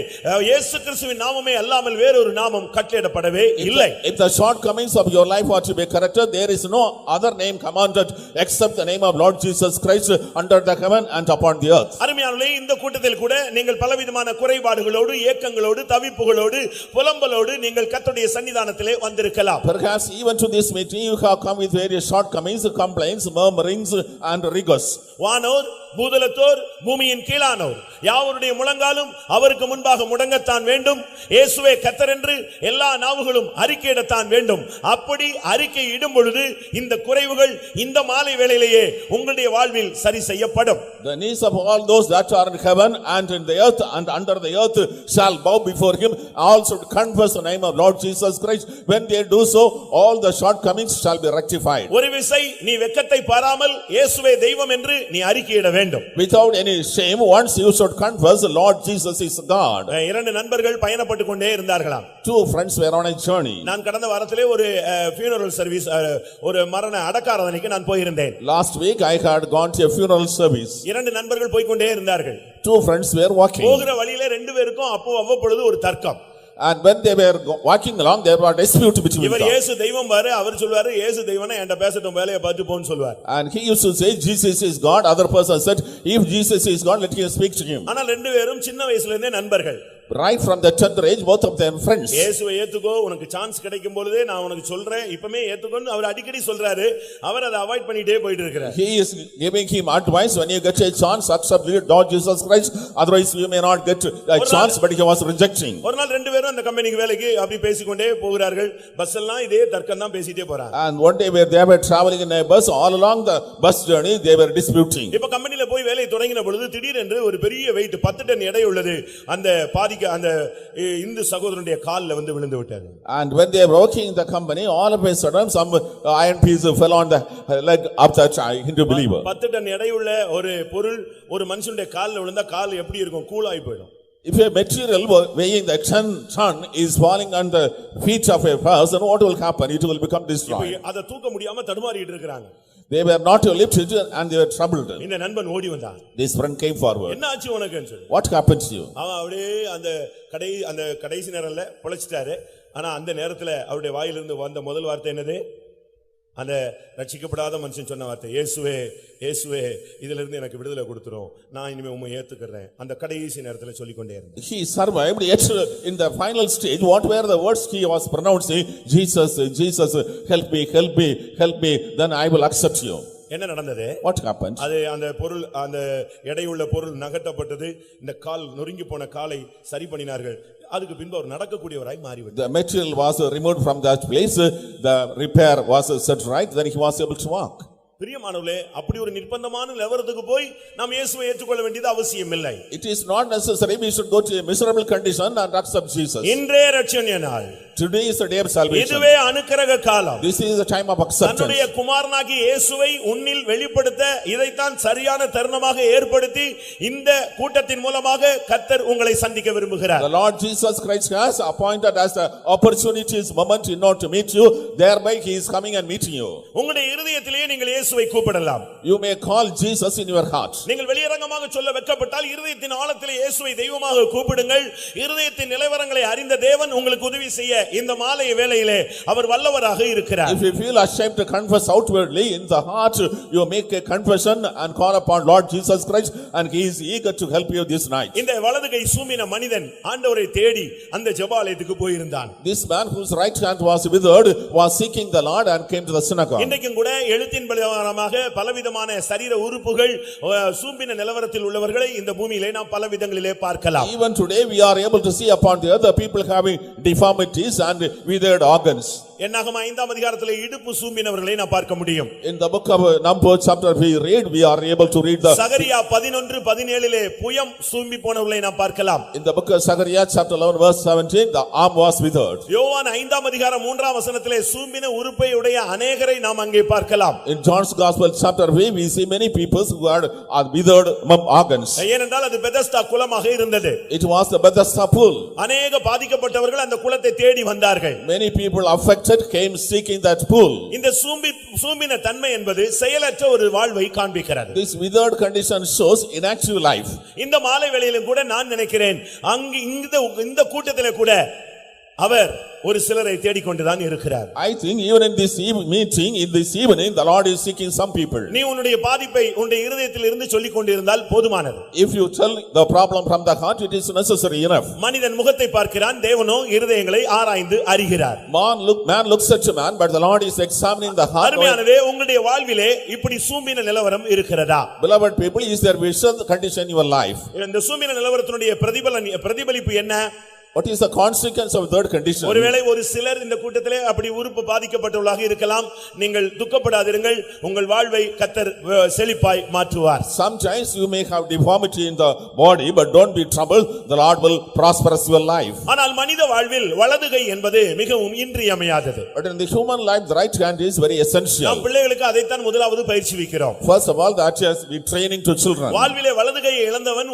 இயேசு கிறிஸ்துவின் நாமமே அல்லாமல் வேறு ஒரு நாமம் கட்டளையிடப்படவே இல்லை. If the shortcomings of your life are to be corrected, there is no other name commanded except the name of Lord Jesus Christ under the heaven and upon the earth. அருமையானவர்களே, இந்த கூட்டத்தில் கூட நீங்கள் பலவிதமான குறைபாடுகளோடு, ஏக்கங்களோடு, தவிப்புகளோடு, புலம்பலோடு நீங்கள் கர்த்தருடைய சன்னிதானத்திலே வந்திருக்கலாம். Perhaps even to this meeting you have come with various shortcomings, complaints, murmurings and rigors. வானோர், பூதலத்தோர், பூமியின் கீழானோர் யாவருடைய முழங்காலும் அவருக்கு முன்பாக முடங்கத்தான் வேண்டும். இயேசுவே கர்த்தர் என்று எல்லா நாவுகளும் அறிக்கையிடத்தான் வேண்டும். அப்படி அறிக்கை இடும் பொழுது இந்த குறைவுகள் இந்த மாலை வேளையிலேயே உங்களுடைய வாழ்வில் சரி செய்யப்படும். The knees of all those that are in heaven and in the earth and under the earth shall bow before him, also to confess the name of Lord Jesus Christ. When they do so, all the shortcomings shall be rectified. ஒரு விசை நீ வெட்கத்தை பாராமல் இயேசுவே தெய்வம் என்று நீ அறிக்கையிட வேண்டும். Without any shame, once you should confess Lord Jesus is God. இரண்டு நண்பர்கள் பயணப்பட்டு கொண்டே இருந்தார்களாம். Two friends were on a journey. நான் கடந்த வாரத்திலே ஒரு funeral service, ஒரு மரண அடக்காராதனைக்கு நான் போயிருந்தேன். Last week I had gone to a funeral service. இரண்டு நண்பர்கள் போய் கொண்டே இருந்தார்கள். Two friends were walking. போகிற வழியிலே ரெண்டு பேருக்கும் அவ்வப்பொழுது ஒரு தர்க்கம். And when they were walking along, there was a dispute between them. இவர் இயேசு தெய்வம் பாரு, அவர் சொல்வாரு இயேசு தெய்வம்னா என்கிட்ட பேசட்டும், வேலையை பார்த்து போன்னு சொல்வார். And he used to say Jesus is God. Other person said if Jesus is God, let him speak to him. ஆனால் ரெண்டு பேரும் சின்ன வயசுல இருந்தே நண்பர்கள். Right from the tender age, both of them friends. இயேசுவை ஏத்துக்கோ, உனக்கு சான்ஸ் கிடைக்கும் பொழுதே நான் உனக்கு சொல்றேன், இப்பமே ஏத்துக்கோன்னு அவர் அடிக்கடி சொல்றாரு. அவர் அதை அவாய்ட் பண்ணிட்டே போயிட்டு இருக்கிறார். He is giving him advice, when you get a chance accept Lord Jesus Christ, otherwise you may not get a chance, but he was rejecting. ஒரு நாள் ரெண்டு பேரும் அந்த கம்பெனிக்கு வேலைக்கு அப்படி பேசிக்கொண்டே போகிறார்கள். பஸ் எல்லாம் இதே தர்க்கம் தான் பேசிட்டே போறாங்க. And one day they were traveling in a bus, all along the bus journey they were disputing. இப்ப கம்பெனில போய் வேலை தொடங்கின பொழுது திடீரென்று ஒரு பெரிய வெயிட் 10 டன் எடை உள்ளது அந்த அந்த இந்து சகோதரனுடைய கால்ல வந்து விழுந்து விட்டாரு. And when they were working in the company, all of a sudden some iron piece fell on the leg of that Hindu believer. 10 ton எடை உள்ள ஒரு பொருள் ஒரு மனுஷனுடைய கால்ல விழுந்தா கால் எப்படி இருக்கும்? கூலாய் போயிடும். If a material weighing the ton is falling on the feet of a person, what will happen? It will become destroyed. அத தூக்க முடியாம தடுமாறிட்டு இருக்காங்க. They were not to lift it and they were troubled. இந்த நண்பன் ஓடி வந்தான். This friend came forward. என்ன ஆச்சு உனக்குன்னு சொல்லி. What happened to you? அவன் அப்படியே அந்த கடைசி நேரம்ல பொழைச்சிட்டாரு. ஆனா அந்த நேரத்துல அவருடைய வாயிலிருந்து வந்த முதல் வார்த்தை என்னது? அந்த ரட்சிக்கப்படாத மனுஷன் சொன்ன வார்த்தை, இயேசுவே இயேசுவே இதுல இருந்து எனக்கு விடுதலை கொடுத்துரும், நான் இனிமே உம்மை ஏத்துக்கறேன். அந்த கடைசி நேரத்துல சொல்லிக்கொண்டே இருந்தார். He survived, yet in the final stage what were the words he was pronouncing? Jesus, Jesus, help me, help me, help me, then I will accept you. என்ன நடந்தது? What happened? அது அந்த பொருள், அந்த எடையுள்ள பொருள் நகட்டப்பட்டது. இந்த கால் நொறுங்கி போன காலை சரி பண்ணினார்கள். அதுக்கு பின்பு அவர் நடக்கக்கூடியவராய் மாறிவிட்டார். The material was removed from that place, the repair was set right, then he was able to walk. பிரியமானவர்களே, அப்படி ஒரு நிர்பந்தமான நிலவரத்துக்கு போய் நாம் இயேசுவை ஏற்றுக்கொள்ள வேண்டியது அவசியம் இல்லை. It is not necessary we should go to a miserable condition and accept Jesus. இன்றைய இரட்சணிய நாள், Today is the day of salvation. இதுவே அனுக்கிரக காலம். This is the time of acceptance. தன்னுடைய குமாரனாகிய இயேசுவை உன்னில் வெளிப்படுத்த இதைத்தான் சரியான தருணமாக ஏற்படுத்தி இந்த கூட்டத்தின் மூலமாக கர்த்தர் உங்களை சந்திக்க விரும்புகிறார். The Lord Jesus Christ has appointed as the opportunities moment in order to meet you. Thereby he is coming and meeting you. உங்களுடைய இருதயத்திலேயே நீங்கள் இயேசுவை கூப்பிடலாம். You may call Jesus in your heart. நீங்கள் வெளியரங்கமாக சொல்ல வெட்கப்பட்டால் இருதயத்தின் ஆழத்திலே இயேசுவை தெய்வமாக கூப்பிடுங்கள். இருதயத்தின் நிலவரங்களை அறிந்த தேவன் உங்களுக்கு உதவி செய்ய இந்த மாலை வேளையிலே அவர் வல்லவராக இருக்கிறார். If you feel ashamed to confess outwardly, in the heart you make a confession and call upon Lord Jesus Christ, and he is eager to help you this night. இந்த வலதுகை சூம்பின மனிதன் ஆண்டவரை தேடி அந்த ஜெபாலயத்துக்கு போயிருந்தான். This man whose right hand was withered was seeking the Lord and came to the synagogue. இன்றைக்கும் கூட எழுத்தின் பிரகாரமாக பலவிதமான சரீர உறுப்புகள் சூம்பின நிலவரத்தில் உள்ளவர்களை இந்த பூமியிலே நாம் பல விதங்களிலே பார்க்கலாம். Even today we are able to see upon the other people having deformities and withered organs. என்னாகம 5ஆம் அதிகாரத்திலே இடுப்பு சூம்பினவர்களை நாம் பார்க்க முடியும். In the book of Numbers chapter we are able to read the சகரியா 11:17 புயம் சூம்பி போனவர்களை நாம் பார்க்கலாம். In the book of Zechariah chapter 11 verse 17 the arm was withered. யோவான் 5ஆம் அதிகாரம் 3ஆம் வசனத்திலே சூம்பின உறுப்பை உடைய அநேகரை நாம் அங்கே பார்க்கலாம். In John's gospel chapter we see many people who had withered organs. ஏனென்றால் அது பெதஸ்தா குளமாக இருந்தது. It was the Bethesda pool. அநேக பாதிக்கப்பட்டவர்கள் அந்த குளத்தை தேடி வந்தார்கள். Many people affected came seeking that pool. இந்த சூம்பின தன்மை என்பது செயலற்ற ஒரு வாழ்வை காண்பிக்கிறது. This withered condition shows inactive life. இந்த மாலை வேளையிலும் கூட நான் நினைக்கிறேன் அங்கு இந்த கூட்டத்திலே கூட அவர் ஒரு சிலரை தேடிக்கொண்டுதான் இருக்கிறார். I think even in this meeting in this evening the Lord is seeking some people. நீ உன்னுடைய பாதிப்பை உன்னுடைய இருதயத்தில் இருந்து சொல்லிக் கொண்டிருந்தால் போதுமானது. If you tell the problem from the heart it is necessary enough. மனிதன் முகத்தை பார்க்கிறான், தேவனோ இருதயங்களை ஆராய்ந்து அறிகிறார். Man looks at man but the Lord is examining the heart. அருமையானதே, உங்களுடைய வாழ்விலே இப்படி சூம்பின நிலவரம் இருக்கிறதா? Beloved people, is there vision condition in your life? இந்த சூம்பின நிலவரத்தினுடைய பிரதிபலிப்பு என்ன? What is the consequence of third condition? ஒருவேளை ஒரு சிலர் இந்த கூட்டத்திலே அப்படி உறுப்பு பாதிக்கப்பட்டவர்களாக இருக்கலாம். நீங்கள் துக்கப்படாதிருங்கள், உங்கள் வாழ்வை கர்த்தர் செழிப்பாய் மாற்றுவார். Sometimes you may have deformity in the body but don't be troubled, the Lord will prosper your life. ஆனால் மனித வாழ்வில் வலதுகை என்பது மிகவும் இன்றியமையாதது. But in the human life the right hand is very essential. நாம் பிள்ளைகளுக்கு அதைத்தான் முதலாவது பயிற்சிவிக்கிறோம். First of all that is we training to children. வாழ்விலே வலதுகையை இழந்தவன்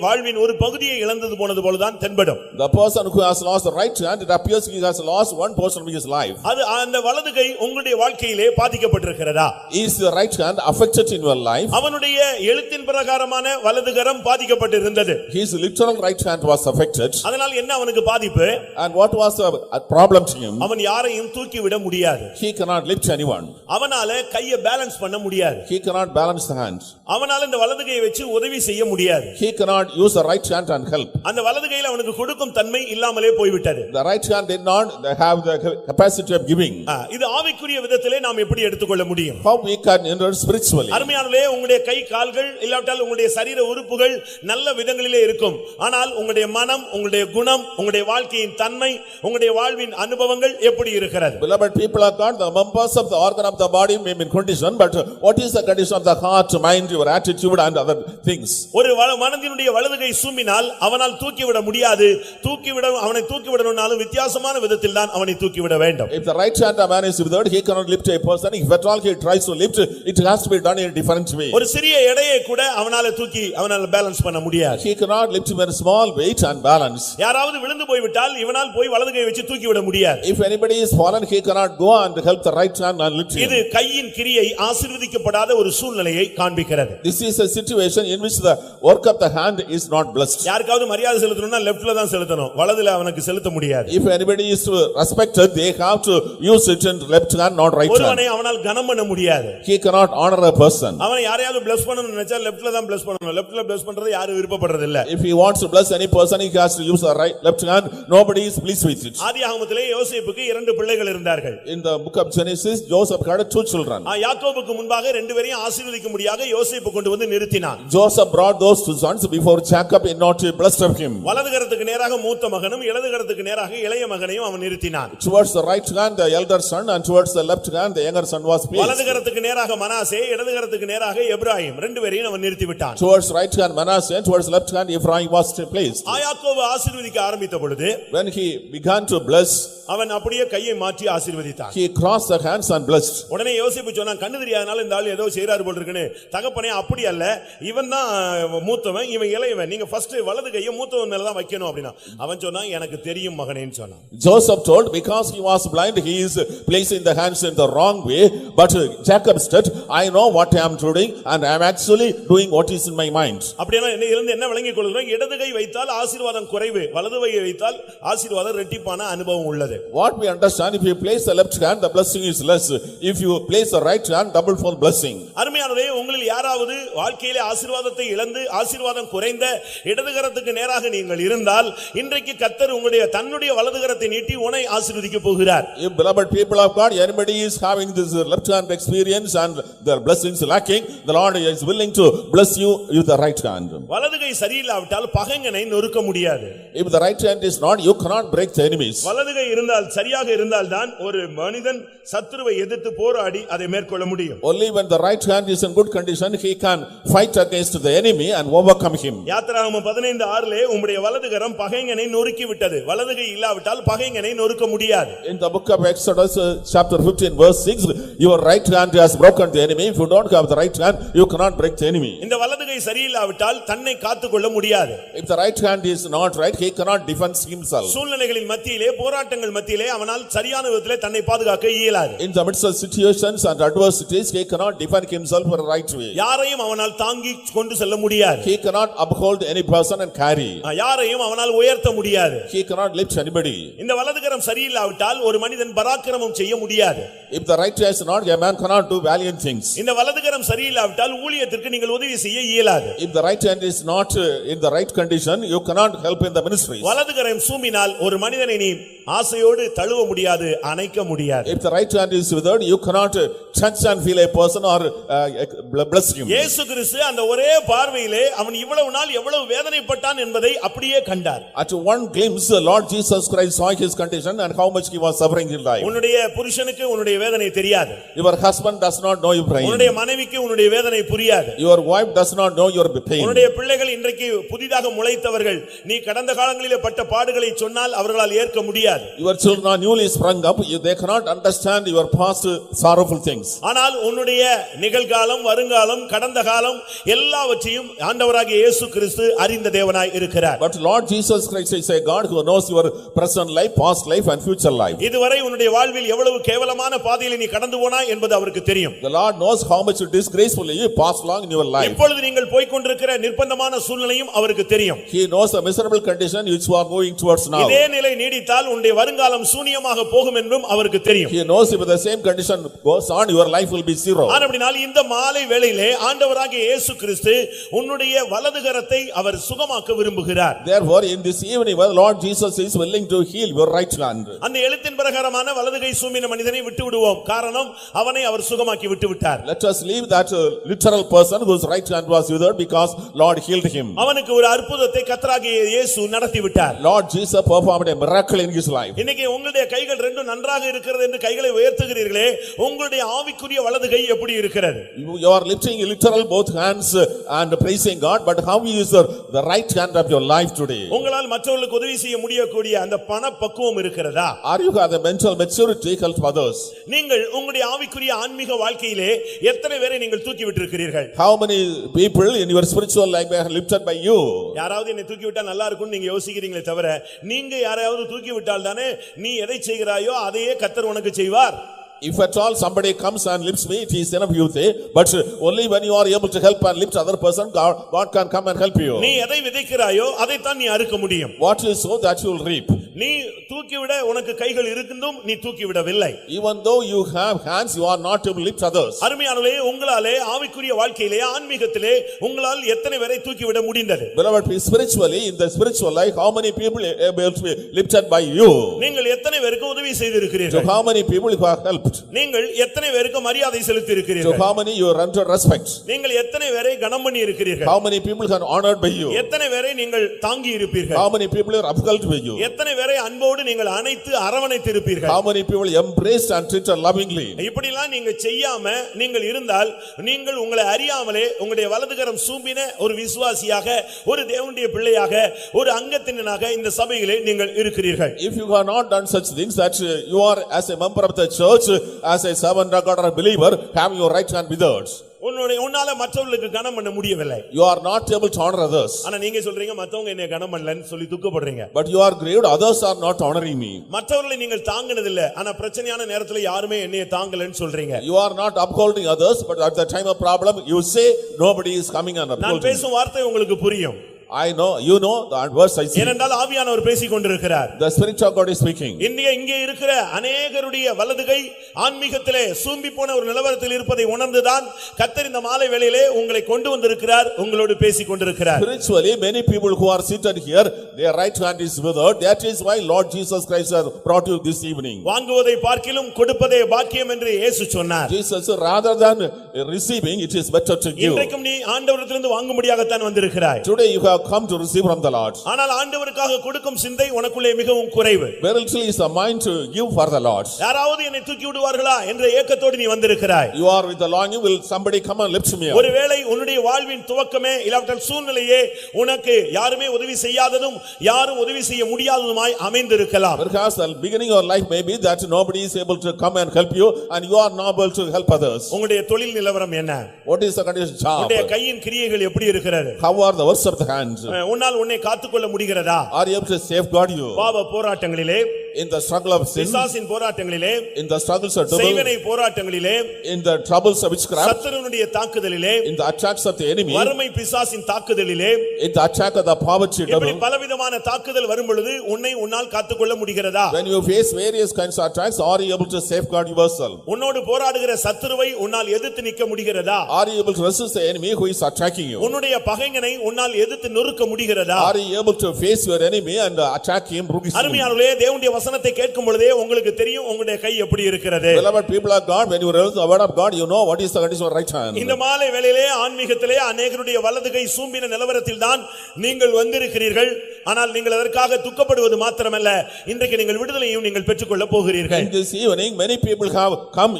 வாழ்வின் ஒரு பகுதியை இழந்தது போனது போலதான் தென்படும். The person who has lost the right hand, it appears he has lost one portion of his life. அது அந்த வலதுகை உங்களுடைய வாழ்க்கையிலே பாதிக்கப்பட்டிருக்கிறதா? Is the right hand affected in your life? அவனுடைய எழுத்தின் பிரகாரமான வலதுகரம் பாதிக்கப்பட்டிருந்தது. His literal right hand was affected. அதனால் என்ன அவனுக்கு பாதிப்பு? And what was the problem to him? அவன் யாரையும் தூக்கி விட முடியாது. He cannot lift anyone. அவனால கையை பேலன்ஸ் பண்ண முடியாது. He cannot balance the hand. அவனால இந்த வலதுகையை வச்சு உதவி செய்ய முடியாது. He cannot use the right hand and help. அந்த வலதுகையில அவனுக்கு கொடுக்கும் தன்மை இல்லாமலே போய்விட்டது. The right hand did not have the capacity of giving. இது ஆவிக்குரிய விதத்திலே நாம் எப்படி எடுத்துக்கொள்ள முடியும்? How we can enter spiritually? அருமையானவர்களே, உங்களுடைய கை கால்கள் இல்லாவிட்டால் உங்களுடைய சரீர உறுப்புகள் நல்ல விதங்களிலே இருக்கும். ஆனால் உங்களுடைய மனம், உங்களுடைய குணம், உங்களுடைய வாழ்க்கையின் தன்மை, உங்களுடைய வாழ்வின் அனுபவங்கள் எப்படி இருக்கிறது? Beloved people of God, the members of the organ of the body may be in condition, but what is the condition of the heart, mind, your attitude and other things? ஒரு மனதினுடைய வலதுகை சூம்பினால் அவனால் தூக்கிவிட முடியாது. அவனை தூக்கிவிடணும்னாலும் வித்தியாசமான விதத்தில் தான் அவனை தூக்கிவிட வேண்டும். If the right hand of man is withered, he cannot lift a person. If at all he tries to lift, it has to be done in a different way. ஒரு சிறிய எடையை கூட அவனால பேலன்ஸ் பண்ண முடியாது. He cannot lift a small weight and balance. யாராவது விழுந்து போய்விட்டால் இவனால் போய் வலதுகை வச்சு தூக்கிவிட முடியாது. If anybody is fallen, he cannot go and help the right hand and lift him. இது கையின் கிரியை ஆசீர்வதிக்கப்படாத ஒரு சூழ்நிலையை காண்பிக்கிறது. This is a situation in which the work of the hand is not blessed. யாருக்காவது மரியாதை செலுத்தணும்னா லெஃப்ட்ல தான் செலுத்தணும், வலதுல அவனுக்கு செலுத்த முடியாது. If anybody is respected, they have to use it in left hand, not right hand. ஒருவனை அவனால் கனம் பண்ண முடியாது. He cannot honor a person. அவனை யாரையாவது bless பண்ணனும்னு நினைச்சா லெஃப்ட்ல தான் bless பண்ணனும். லெஃப்ட்ல bless பண்றது யாரும் விருப்பப்படுறது இல்ல. If he wants to bless any person, he has to use the left hand. Nobody is pleased with it. ஆதியாகமத்திலே யோசேப்புக்கு 2 பிள்ளைகள் இருந்தார்கள். In the book of Genesis, Joseph had 2 children. யாக்கோபுக்கு முன்பாக 2 பேரையும் ஆசீர்வதிக்க முடியாத யோசேப்பு கொண்டு வந்து நிறுத்தினான். Joseph brought those 2 sons before Jacob in order to bless him. வலதுகரத்துக்கு நேராக மூத்த மகனும் இடது கரத்துக்கு நேராக இளைய மகனையும் அவன் நிறுத்தினான். Towards the right hand the elder son, and towards the left hand the younger son was placed. வலது கரத்துக்கு நேராக மனாசே, இடது கரத்துக்கு நேராக எப்ராயிம், ரெண்டு பேரையும் அவன் நிறுத்தி விட்டான். Towards right hand Manasseh, and towards left hand Ephraim was placed. யாக்கோபு ஆசீர்வதிக்க ஆரம்பித்த பொழுது When he began to bless, அவன் அப்படியே கையை மாற்றி ஆசீர்வதித்தான். he crossed the hands and blessed. உடனே யோசிப்பு சொன்னான், கண்ணு தெரியாதனால இந்த ஆள் ஏதோ செய்றாரு போல இருக்குன்னு. தகப்பனே அப்படி அல்ல, இவன் தான் மூத்தவன், இவன் இளையவன், நீங்க ஃபர்ஸ்ட் வலது கையை மூத்தவன் மேல தான் வைக்கணும் அப்படினா. அவன் சொன்னான், எனக்கு தெரியும் மகனேன்னு சொன்னான். Joseph told, because he was blind he is placing the hands in the wrong way, but Jacob said, I know what I am doing and I am actually doing what is in my mind. அப்படினா இருந்து என்ன விளங்கிக் கொள்கிறோம்? இடது கை வைத்தால் ஆசீர்வாதம் குறைவு, வலது கையை வைத்தால் ஆசீர்வாதம் இரட்டிப்பான அனுபவம் உள்ளது. What we understand, if you place the left hand the blessing is less, if you place the right hand double for blessing. அருமையானவரே, உங்களில் யாராவது வாழ்க்கையிலே ஆசீர்வாதத்தை இழந்து ஆசீர்வாதம் குறைந்த இடது கரத்துக்கு நேராக நீங்கள் இருந்தால், இன்றைக்கு கர்த்தர் உங்களுடைய தன்னுடைய வலது கரத்தை நீட்டி உன்னை ஆசீர்வதிக்க போகிறார். If beloved people of God, anybody is having this left hand experience and their blessings lacking, the Lord is willing to bless you with the right hand. வலது கை சரியில்லாவிட்டால் பகைஞனை நொறுக்க முடியாது. If the right hand is not, you cannot break the enemies. வலது கை இருந்தால் சரியாக இருந்தால் தான் ஒரு மனிதன் சத்துருவை எதிர்த்து போராடி அதை மேற்கொள்ள முடியும். Only when the right hand is in good condition he can fight against the enemy and overcome him. யாத்திராகமம் 15:6 உம்முடைய வலது கரம் பகைஞனை நொறுக்கி விட்டது. வலது கை இல்லாவிட்டால் பகைஞனை நொறுக்க முடியாது. In the book of Exodus chapter 15 verse 6, your right hand has broken the enemy. If you don't have the right hand, you cannot break the enemy. இந்த வலது கை சரியில்லாவிட்டால் தன்னை காத்துக்கொள்ள முடியாது. If the right hand is not right, he cannot defend himself. சூழ்நிலைகளின் மத்தியிலே, போராட்டங்கள் மத்தியிலே அவனால் சரியான விதத்திலே தன்னை பாதுகாக்க இயலாது. In the midst of situations and adversities, he cannot defend himself in the right way. யாரையும் அவனால் தாங்கி கொண்டு செல்ல முடியாது. He cannot uphold any person and carry. யாரையும் அவனால் உயர்த்த முடியாது. He cannot lift anybody. இந்த வலது கரம் சரியில்லாவிட்டால் ஒரு மனிதன் பராக்கிரமம் செய்ய முடியாது. If the right hand is not, a man cannot do valiant things. இந்த வலது கரம் சரியில்லாவிட்டால் ஊழியத்திற்கு நீங்கள் உதவி செய்ய இயலாது. If the right hand is not in the right condition, you cannot help in the ministry. வலது கரம் சூம்பினால் ஒரு மனிதனை நீ ஆசையோடு தழுவ முடியாது, அணைக்க முடியாது. If the right hand is withered, you cannot touch and feel a person or bless him. இயேசு கிறிஸ்து அந்த ஒரே பார்வையிலே அவன் இவ்வளவு நாள் எவ்வளவு வேதனைப்பட்டான் என்பதை அப்படியே கண்டார். At one glimpse, Lord Jesus Christ saw his condition and how much he was suffering in life. உன்னுடைய புருஷனுக்கு உன்னுடைய வேதனை தெரியாது. Your husband does not know your pain. உன்னுடைய மனைவிக்கு உன்னுடைய வேதனை புரியாது. Your wife does not know your pain. உன்னுடைய பிள்ளைகள் இன்றைக்கு புதிதாக முளைத்தவர்கள், நீ கடந்த காலங்களிலே பட்ட பாடுகளை சொன்னால் அவர்களால் ஏற்க முடியாது. Your children are newly sprung up, they cannot understand your past sorrowful things. ஆனால் உன்னுடைய நிகழ்காலம், வருங்காலம், கடந்த காலம் எல்லாவற்றையும் ஆண்டவராகிய இயேசு கிறிஸ்து அறிந்த தேவனாய் இருக்கிறார். But Lord Jesus Christ is a God who knows your present life, past life and future life. இதுவரை உன்னுடைய வாழ்வில் எவ்வளவு கேவலமான பாதையில் நீ கடந்து போனாய் என்பது அவருக்கு தெரியும். The Lord knows how much disgracefully you passed along in your life. இப்பொழுது நீங்கள் போய் கொண்டிருக்கிற நிர்பந்தமான சூழ்நிலையும் அவருக்கு தெரியும். He knows the miserable condition which you are going towards now. இதே நிலை நீடித்தால் உன்னுடைய வருங்காலம் சூனியமாக போகும் என்றும் அவருக்கு தெரியும். He knows if the same condition goes on, your life will be zero. ஆனபடியால் இந்த மாலை வேளையிலே ஆண்டவராகிய இயேசு கிறிஸ்து உன்னுடைய வலது கரத்தை அவர் சுகமாக்க விரும்புகிறார். Therefore in this evening, well, Lord Jesus is willing to heal your right hand. அந்த எழுத்தின் பிரகாரமான வலது கை சூம்பின மனிதனை விட்டு விடுவோம். காரணம் அவனை அவர் சுகமாக்கி விட்டு விட்டார். Let us leave that literal person whose right hand was withered because Lord healed him. அவனுக்கு ஒரு அற்புதத்தை கர்த்தராகிய இயேசு நடத்தி விட்டார். Lord Jesus performed a miracle in his life. இன்னைக்கு உங்களுடைய கைகள் ரெண்டும் நன்றாக இருக்கிறது என்று கைகளை உயர்த்துகிறீர்களே, உங்களுடைய ஆவிக்குரிய வலது கை எப்படி இருக்கிறது? You are lifting literal both hands and praising God, but how is the right hand of your life today? உங்களால் மற்றவர்களுக்கு உதவி செய்ய முடியக்கூடிய அந்த பண பக்குவம் இருக்கிறதா? Are you have the mental maturity to help others? நீங்கள் உங்களுடைய ஆவிக்குரிய ஆன்மீக வாழ்க்கையிலே எத்தனை பேரை நீங்கள் தூக்கி விட்டிருக்கிறீர்கள்? How many people in your spiritual life are lifted by you? யாராவது என்னை தூக்கி விட்டா நல்லா இருக்கும்னு நீங்க யோசிக்கிறீங்களே தவிர, நீங்க யாரையாவது தூக்கி விட்டால் தானே நீ எதை செய்கிறாயோ அதையே கர்த்தர் உனக்கு செய்வார். If at all somebody comes and lifts me, it is enough you say, but only when you are able to help and lift other person, God can come and help you. நீ எதை விதைக்கிறாயோ அதை தான் நீ அறுக்க முடியும். What you sow, that you will reap. நீ தூக்கிவிட உனக்கு கைகள் இருந்தும் நீ தூக்கிவிடவில்லை. Even though you have hands, you are not able to lift others. அருமையானவர்களே, உங்களாலே ஆவிக்குரிய வாழ்க்கையிலே ஆன்மீகத்திலே உங்களால் எத்தனை பேரை தூக்கிவிட முடிந்தது? Beloved, spiritually, in the spiritual life, how many people are able to be lifted by you? நீங்கள் எத்தனை பேருக்கு உதவி To செய்திருக்கிறீர்கள்? how many people you have helped? நீங்கள் எத்தனை பேருக்கு மரியாதை செலுத்தி To இருக்கிறீர்கள்? how many you rendered respect? நீங்கள் எத்தனை பேரை கனம் பண்ணி இருக்கிறீர்கள்? How many people are honored by you? எத்தனை பேரை நீங்கள் தாங்கி இருப்பீர்கள்? How many people are upheld by you? எத்தனை பேரை அன்போடு நீங்கள் அணைத்து அரவணைத்து இருப்பீர்கள்? How many people embraced and treated lovingly? இப்படிலாம் நீங்க செய்யாம நீங்கள் இருந்தால் நீங்கள் உங்களை அறியாமலே உங்களுடைய வலதுகரம் சூம்பின ஒரு விசுவாசியாக, ஒரு தேவனுடைய பிள்ளையாக, ஒரு அங்கத்தினராக இந்த சபையிலே நீங்கள் இருக்கிறீர்கள். If you have not done such things, that you are as a member of the church, as a servant of God or a believer, having your right hand withered. உன்னால மற்றவர்களுக்கு கனம் பண்ண முடியவில்லை. You are not able to honor others. ஆனா நீங்க சொல்றீங்க மத்தவங்க என்னை கனம் பண்ணலன்னு சொல்லி துக்கப்படுறீங்க. But you are grieved, others are not honoring me. மற்றவர்களை நீங்கள் தாங்கினது இல்ல, ஆனா பிரச்சனையான நேரத்துல யாருமே என்னைய தாங்கலன்னு சொல்றீங்க. You are not upholding others, but at the time of problem, you say nobody is coming and நான் upholding. பேசும் வார்த்தை உங்களுக்கு புரியும். I know, you know the verse I see. ஏனென்றால் ஆவியானவர் பேசிக் கொண்டிருக்கிறார். The Spirit of God is speaking. இங்கே இருக்கிற அநேகருடைய வலதுகை ஆன்மீகத்திலே சூம்பி போன ஒரு நிலவரத்தில் இருப்பதை உணர்ந்துதான் கர்த்தர் இந்த மாலை வேளையிலே உங்களை கொண்டு வந்திருக்கிறார், உங்களோடு பேசிக் கொண்டிருக்கிறார். Spiritually, many people who are seated here, their right hand is withered. That is why Lord Jesus Christ has brought you this evening. வாங்குவதை பார்க்கிலும் கொடுப்பதே பாக்கியம் என்று இயேசு சொன்னார். Jesus, rather than receiving, it is better to give. இன்றைக்கும் நீ ஆண்டவரிடத்திலிருந்து வாங்கும்படியாகத்தான் வந்திருக்கிறாய். Today you have come to receive from the Lord. ஆனால் ஆண்டவருக்காக கொடுக்கும் சிந்தை உனக்குள்ளே மிகவும் குறைவு. Verily is the mind to give for the Lord. யாராவது என்னை தூக்கி விடுவார்களா என்ற ஏக்கத்தோடு நீ வந்திருக்கிறாய். You are with the longing, will somebody come and lift me up? ஒருவேளை உன்னுடைய வாழ்வின் துவக்கமே இல்லாவிட்டால் சூழ்நிலையே உனக்கு யாருமே உதவி செய்யாததும் யாரும் உதவி செய்ய முடியாததுமாய் அமைந்திருக்கலாம். Because the beginning of life may be that nobody is able to come and help you, and you are not able to help others. உங்களுடைய தொழில் நிலவரம் என்ன? What is the condition job? உங்களுடைய கையின் கிரியைகள் எப்படி இருக்கிறது? How are the works of the hands? உன்னால் உன்னை காத்துக்கொள்ள முடிகிறதா? Are you able to safeguard you? பாவ போராட்டங்களிலே, in the struggle of sin, பிசாசின் போராட்டங்களிலே, in the struggles of devil, செய்வனை போராட்டங்களிலே, in the troubles of witchcraft, சத்துருவினுடைய தாக்குதலிலே, in the attacks of the enemy, வறுமை பிசாசின் தாக்குதலிலே, in the attack of the poverty இப்படி devil, பலவிதமான தாக்குதல் வரும் பொழுது உன்னால் காத்துக்கொள்ள முடிகிறதா? when you face various kinds of attacks, are you able to safeguard yourself? உன்னோடு போராடுகிற சத்துருவை உன்னால் எதிர்த்து நிற்க முடிகிறதா? Are you able to resist the enemy who is attacking you? உன்னுடைய பகைஞனை உன்னால் எதிர்த்து நொறுக்க முடிகிறதா? Are you able to face your enemy and attack him? அருமையானவர்களே, தேவனுடைய வசனத்தை கேட்கும் பொழுதே உங்களுக்கு தெரியும் உங்களுடைய கை எப்படி இருக்கிறது. Beloved people of God, when you read the word of God, you know what is the condition of right hand. இந்த மாலை வேளையிலே ஆன்மீகத்திலே அநேகருடைய வலது கை சூம்பின நிலவரத்தில் தான் நீங்கள் வந்திருக்கிறீர்கள். ஆனால் நீங்கள் அதற்காக துக்கப்படுவது மாத்திரமல்ல, இன்றைக்கு நீங்கள் விடுதலையும் நீங்கள் பெற்றுக்கொள்ள போகிறீர்கள். In this evening, many people have come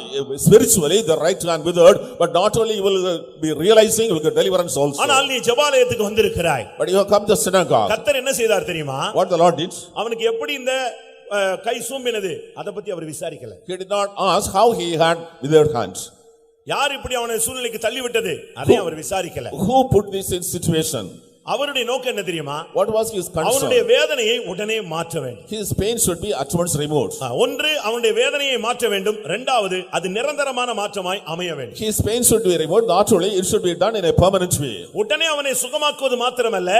spiritually, the right hand withered, but not only you will be realizing, you will get deliverance also. ஆனால் நீ ஜெபாலயத்துக்கு வந்திருக்கிறாய். But you have come to the synagogue. கர்த்தர் என்ன செய்தார் தெரியுமா? What the Lord did? அவனுக்கு எப்படி இந்த கை சூம்பினது அதை பத்தி அவர் விசாரிக்கல. He did not ask how he had withered hands. யார் இப்படி அவனை சூழ்நிலைக்கு தள்ளி விட்டது அதை அவர் விசாரிக்கல. Who put this in situation? அவருடைய நோக்கம் என்ன தெரியுமா? What was his அவனுடைய concern? வேதனையை உடனே மாற்ற வேண்டும். His pain should be at once removed. ஒன்று அவனுடைய வேதனையை மாற்ற வேண்டும், இரண்டாவது அது நிரந்தரமான மாற்றமாய் அமைய வேண்டும். His pain should be removed, not only it should be done in a permanent way. உடனே அவனை சுகமாக்குவது மாத்திரமல்ல,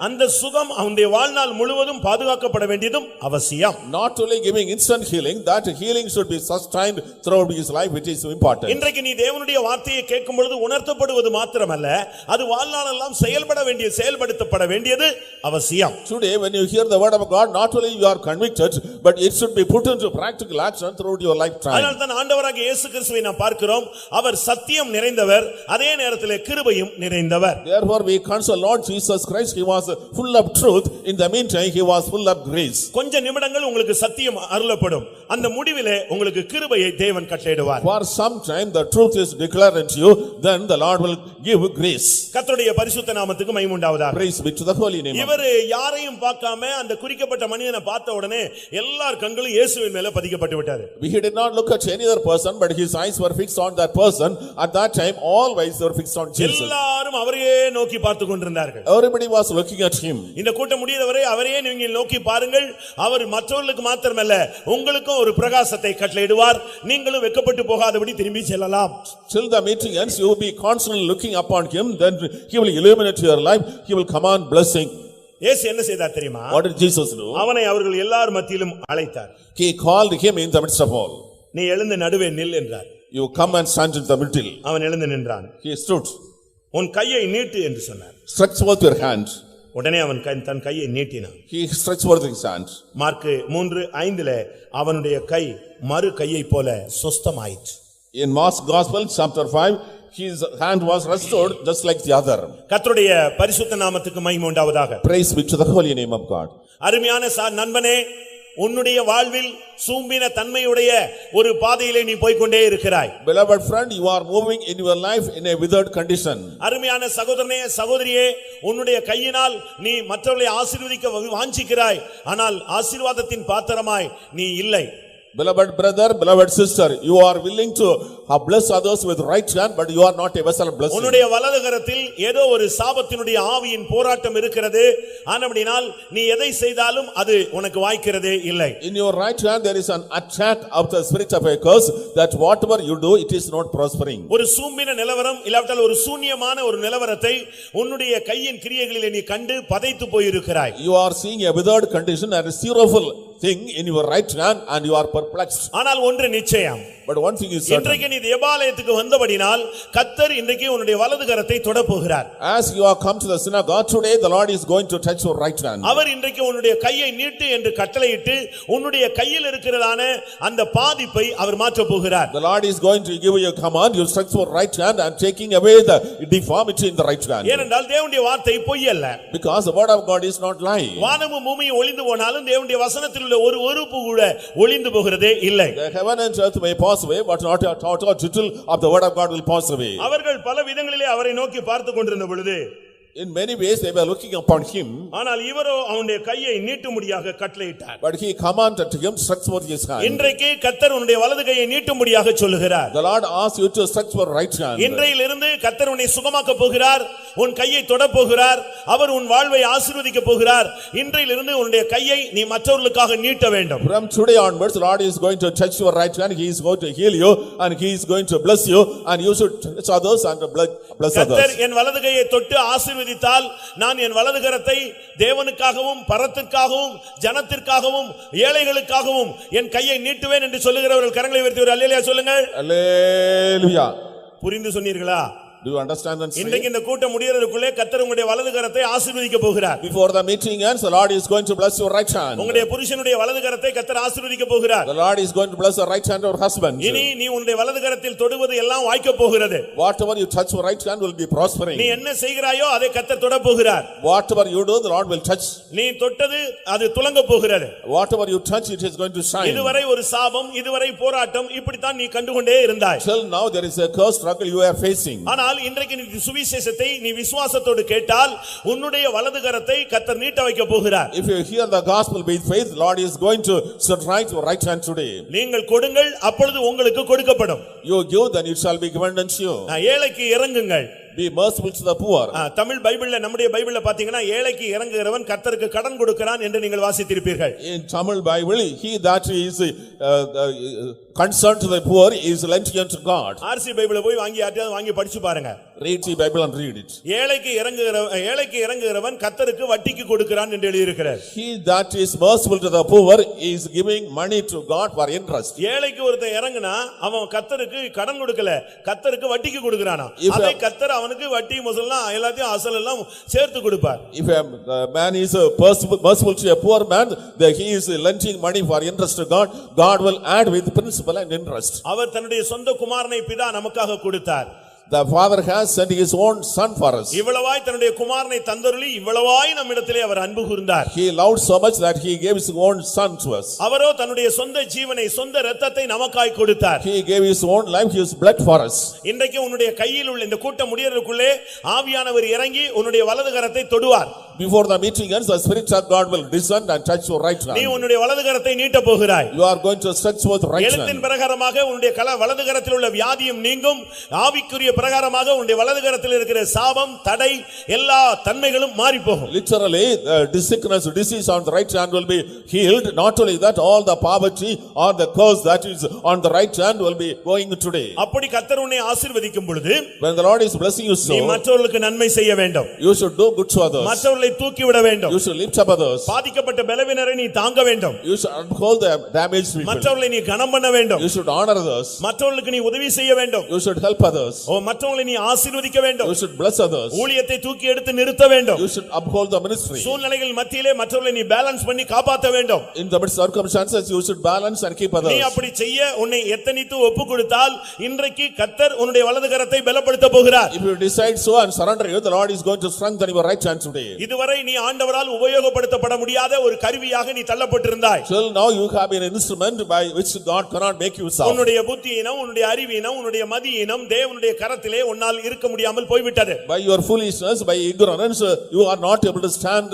அந்த சுகம் அவனுடைய வாழ்நாள் முழுவதும் பாதுகாக்கப்பட வேண்டியதும் அவசியம். Not only giving instant healing, that healing should be sustained throughout his life, which is important. இன்றைக்கு நீ தேவனுடைய வார்த்தையை கேட்கும் பொழுது உணர்த்தப்படுவது மாத்திரமல்ல, அது வாழ்நாளெல்லாம் செயல்படுத்தப்பட வேண்டியது அவசியம். Today when you hear the word of God, not only you are convicted, but it should be put into practical action throughout your lifetime. அதனால தான் ஆண்டவராகிய இயேசு கிறிஸ்துவை நாம் பார்க்கிறோம், அவர் சத்தியம் நிறைந்தவர், அதே நேரத்திலே கிருபையும் நிறைந்தவர். Therefore we console Lord Jesus Christ, he was full of truth, in the meantime he was full of grace. கொஞ்ச நிமிடங்கள் உங்களுக்கு சத்தியம் அருளப்படும், அந்த முடிவிலே உங்களுக்கு கிருபையை தேவன் கட்டளையிடுவார். For some time the truth is declared unto you, then the Lord will give grace. கர்த்தருடைய பரிசுத்த நாமத்துக்கு மகிமை உண்டாவதாக. Praise be to the holy name. இவர் யாரையும் பார்க்காம அந்த குறிக்கப்பட்ட மனிதனை பார்த்த உடனே எல்லார் கண்களும் இயேசுவின் மேல பதிக்கப்பட்டு விட்டது. He did not look at any other person, but his eyes were fixed on that person. At that time all eyes were fixed on Jesus. எல்லாரும் அவரையே நோக்கி பார்த்து கொண்டிருந்தார்கள். Everybody was looking at him. இந்த கூட்டம் முடியவரை அவரையே நீங்கள் நோக்கி பாருங்கள், அவர் மற்றவர்களுக்கு மாத்திரமல்ல உங்களுக்கும் ஒரு பிரகாசத்தை கட்டளையிடுவார், நீங்களும் வெட்கப்பட்டு போகாதபடி திரும்பி செல்லலாம். Till the meeting ends, you will be constantly looking upon him, then he will illuminate your life, he will command blessing. இயேசு என்ன செய்தார் தெரியுமா? What did Jesus do? அவனை அவர்கள் எல்லார் மத்தியிலும் அழைத்தார். He called him in the midst of all. நீ எழுந்து நடுவே நில் என்றார். You come and stand in the middle. அவன் எழுந்து நின்றான். He stood. உன் கையை நீட்டு என்று சொன்னார். Stretch forth your hand. உடனே அவன் தன் கையை நீட்டினான். He stretched forth his hand. Mark 3:5 அவனுடைய கை மறு கையை போல சொஸ்தமாயிற்று. In Mark's Gospel, chapter 5, his hand was restored just like the other. கர்த்தருடைய பரிசுத்த நாமத்துக்கு மகிமை உண்டாவதாக. Praise be to the holy name of God. அருமையான நண்பனே, உன்னுடைய வாழ்வில் சூம்பின தன்மையுடைய ஒரு பாதையிலே நீ போய்க்கொண்டே இருக்கிறாய். Beloved friend, you are moving in your life in a withered condition. அருமையான சகோதரனே, சகோதரியே, உன்னுடைய கையினால் நீ மற்றவர்களை ஆசீர்வதிக்க வாஞ்சிக்கிறாய், ஆனால் ஆசீர்வாதத்தின் பாத்திரமாய் நீ இல்லை. Beloved brother, beloved sister, you are willing to bless others with right hand, but you are not a vessel of blessing. உன்னுடைய வலது கரத்தில் ஏதோ ஒரு சாபத்தினுடைய ஆவியின் போராட்டம் இருக்கிறது. ஆனபடியால் நீ எதை செய்தாலும் அது உனக்கு வாய்க்கிறதே இல்லை. In your right hand there is an attack of the spirit of a curse, that whatever you do it is not prospering. ஒரு சூம்பின நிலவரம் இல்லாவிட்டால் ஒரு சூன்யமான ஒரு நிலவரத்தை உன்னுடைய கையின் கிரியைகளிலே நீ கண்டு பதைத்து போயிருக்கிறாய். You are seeing a withered condition and a sorrowful thing in your right hand and you are perplexed. ஆனால் ஒன்று நிச்சயம். But one thing is certain. இன்றைக்கு நீ தேவாலயத்துக்கு வந்தபடினால் கர்த்தர் இன்றைக்கு உன்னுடைய வலது கரத்தை தொடப் போகிறார். As you are come to the synagogue today, the Lord is going to touch your right hand. அவர் இன்றைக்கு உன்னுடைய கையை நீட்டு என்று கட்டளையிட்டு உன்னுடைய கையில் இருக்கிறதான அந்த பாதிப்பை அவர் மாற்ற போகிறார். The Lord is going to give you a command, you stretch your right hand and taking away the deformity in the right hand. ஏனென்றால் தேவனுடைய வார்த்தை பொய் அல்ல. Because the word of God is not lying. வானமும் பூமியும் ஒளிந்து போனாலும் தேவனுடைய வசனத்தில் உள்ள ஒரு உறுப்பு கூட ஒளிந்து போகிறதே இல்லை. The heaven and earth may pass away, but not a thought or tittle of the word of God will pass away. அவர்கள் பல விதங்களிலே அவரை நோக்கி பார்த்து கொண்டிருந்த பொழுது In many ways they were looking upon him, ஆனால் இவரோ அவனுடைய கையை நீட்டும்படியாக கட்டளையிட்டார். but he commanded him stretch forth his hand. இன்றைக்கு கர்த்தர் உன்னுடைய வலது கையை நீட்டும்படியாக சொல்லுகிறார். The Lord asks you to stretch your right hand. இன்றையிலிருந்து கர்த்தர் உன்னை சுகமாக்க போகிறார். உன் கையை தொடப் போகிறார். அவர் உன் வாழ்வை ஆசீர்வதிக்க போகிறார். இன்றையிலிருந்து உன்னுடைய கையை நீ மற்றவர்களுக்காக நீட்ட வேண்டும். From today onwards, the Lord is going to touch your right hand. He is going to heal you and he is going to bless you, and you should touch others and bless கர்த்தர் others. என் வலது கையை தொட்டு ஆசீர்வதித்தால் நான் என் வலது கரத்தை தேவனுக்காகவும் பரத்திற்காகவும் ஜனத்திற்காகவும் ஏழைகளுக்காகவும் என் கையை நீட்டுவேன் என்று சொல்லுகிறவர்கள் கரங்களை உயர்த்தி ஒரு அல்லேலூயா சொல்லுங்கள். Hallelujah. புரிந்து சொன்னீர்களா? Do you understand and say? இன்றைக்கு இந்த கூட்டம் முடியறதுக்குள்ளே கர்த்தர் உங்களுடைய வலது கரத்தை ஆசீர்வதிக்க போகிறார். Before the meeting ends, the Lord is going to bless your right hand. உங்களுடைய புருஷனுடைய வலது கரத்தை கர்த்தர் ஆசீர்வதிக்க போகிறார். The Lord is going to bless the right hand of your husband. இனி நீ உன்னுடைய வலது கரத்தில் தொடுவது எல்லாம் வாய்க்க போகிறது. Whatever you touch your right hand will be prospering. நீ என்ன செய்கிறாயோ அதை கர்த்தர் தொடப் போகிறார். Whatever you do, the Lord will touch. நீ தொட்டது அது துலங்க போகிறது. Whatever you touch, it is going to shine. இதுவரை ஒரு சாபம், இதுவரை போராட்டம், இப்படித்தான் நீ கண்டுகொண்டே இருந்தாய். Till now there is a curse struggle you are facing. ஆனால் இன்றைக்கு நீ சுவிசேஷத்தை நீ விசுவாசத்தோடு கேட்டால் உன்னுடைய வலது கரத்தை கர்த்தர் நீட்ட வைக்க போகிறார். If you hear the gospel with faith, the Lord is going to strike your right hand today. நீங்கள் கொடுங்கள், அப்பொழுது உங்களுக்கு கொடுக்கப்படும். You give, then it shall be given unto you. ஏழைக்கு இறங்குங்கள். Be merciful to the poor. Tamil பைபிள்ல நம்முடைய பைபிள்ல பாத்தீங்கன்னா ஏழைக்கு இறங்குகிறவன் கர்த்தருக்கு கடன் கொடுக்கிறான் என்று நீங்கள் வாசித்திருப்பீர்கள். In Tamil Bible, he that is concerned to the poor is lent unto God. RC பைபிளை போய் வாங்கி படிச்சு பாருங்க. Read the Bible and read it. ஏழைக்கு இறங்குகிறவன் கர்த்தருக்கு வட்டிக்கு கொடுக்கிறான் என்று எழுதியிருக்கிறார். He that is merciful to the poor is giving money to God for interest. ஏழைக்கு ஒருத்தன் இறங்குனா அவன் கர்த்தருக்கு கடன் கொடுக்கல, கர்த்தருக்கு வட்டிக்கு கொடுக்கறானா. அதை கர்த்தர் அவனுக்கு வட்டி முதல்லாம் எல்லாத்தையும் அசல் எல்லாம் சேர்த்து கொடுப்பார். If a man is merciful to a poor man, that he is lending money for interest to God, God will add with principal and interest. அவர் தன்னுடைய சொந்த குமாரனை பிதா நமக்காக கொடுத்தார். The Father has sent his own son for us. இவ்வளவாய் தன்னுடைய குமாரனை தந்தருளி இவ்வளவாய் நம்மிடத்திலே அவர் அன்பு கூர்ந்தார். He loved so much that he gave his own son to us. அவரோ தன்னுடைய சொந்த ஜீவனை சொந்த இரத்தத்தை நமக்காய் கொடுத்தார். He gave his own life, his blood for us. இன்றைக்கு உன்னுடைய கையில் உள்ள இந்த கூட்டம் முடியறதுக்குள்ளே ஆவியானவர் இறங்கி உன்னுடைய வலது கரத்தை தொடுவார். Before the meeting ends, the Spirit of God will descend and touch your right hand. நீ உன்னுடைய வலது கரத்தை நீட்ட போகிறாய். You are going to stretch forth right hand. எழுத்தின் பிரகாரமாக உன்னுடைய வலது கரத்தில் உள்ள வியாதியும் நீங்கும், ஆவிக்குரிய பிரகாரமாக உன்னுடைய வலது கரத்தில் இருக்கிற சாபம் தடை எல்லா தன்மைகளும் மாறி போகும். Literally, the sickness, disease on the right hand will be healed. Not only that, all the poverty or the curse that is on the right hand will be going today. அப்படி கர்த்தர் உன்னை ஆசீர்வதிக்கும் பொழுது When the Lord is blessing you நீ so, மற்றவர்களுக்கு நன்மை செய்ய வேண்டும். you should do good to others. மற்றவர்களை தூக்கி விட வேண்டும். You should lift up others. பாதிக்கப்பட்ட பலவீனரை நீ தாங்க வேண்டும். You should uphold the damaged people. மற்றவர்களை நீ கனம் பண்ண வேண்டும். You should honor others. மற்றவர்களுக்கு நீ உதவி செய்ய வேண்டும். You should help others. மற்றவர்களை நீ ஆசீர்வதிக்க வேண்டும். You should bless others. ஊழியத்தை தூக்கி எடுத்து நிறுத்த வேண்டும். You should uphold the ministry. சூழ்நிலைகள் மத்தியிலே மற்றவர்களை நீ பேலன்ஸ் பண்ணி காப்பாற்ற வேண்டும். In the midst of circumstances, you should balance and keep others. நீ அப்படி செய்ய உன்னை எத்தனித்து ஒப்பு கொடுத்தால் இன்றைக்கு கர்த்தர் உன்னுடைய வலது கரத்தை பலப்படுத்த போகிறார். If you decide so and surrender you, the Lord is going to strengthen your right hand today. இதுவரை நீ ஆண்டவரால் உபயோகப்படுத்தப்பட முடியாத ஒரு கருவியாக நீ தள்ளப்பட்டிருந்தாய். Till now you have been an instrument by which God cannot make use of. உன்னுடைய புத்தியினம், உன்னுடைய அறிவினம், உன்னுடைய மதியினம் தேவனுடைய கரத்திலே உன்னால் இருக்க முடியாமல் போய்விட்டது. By your foolishness, by ignorance, you are not able to stand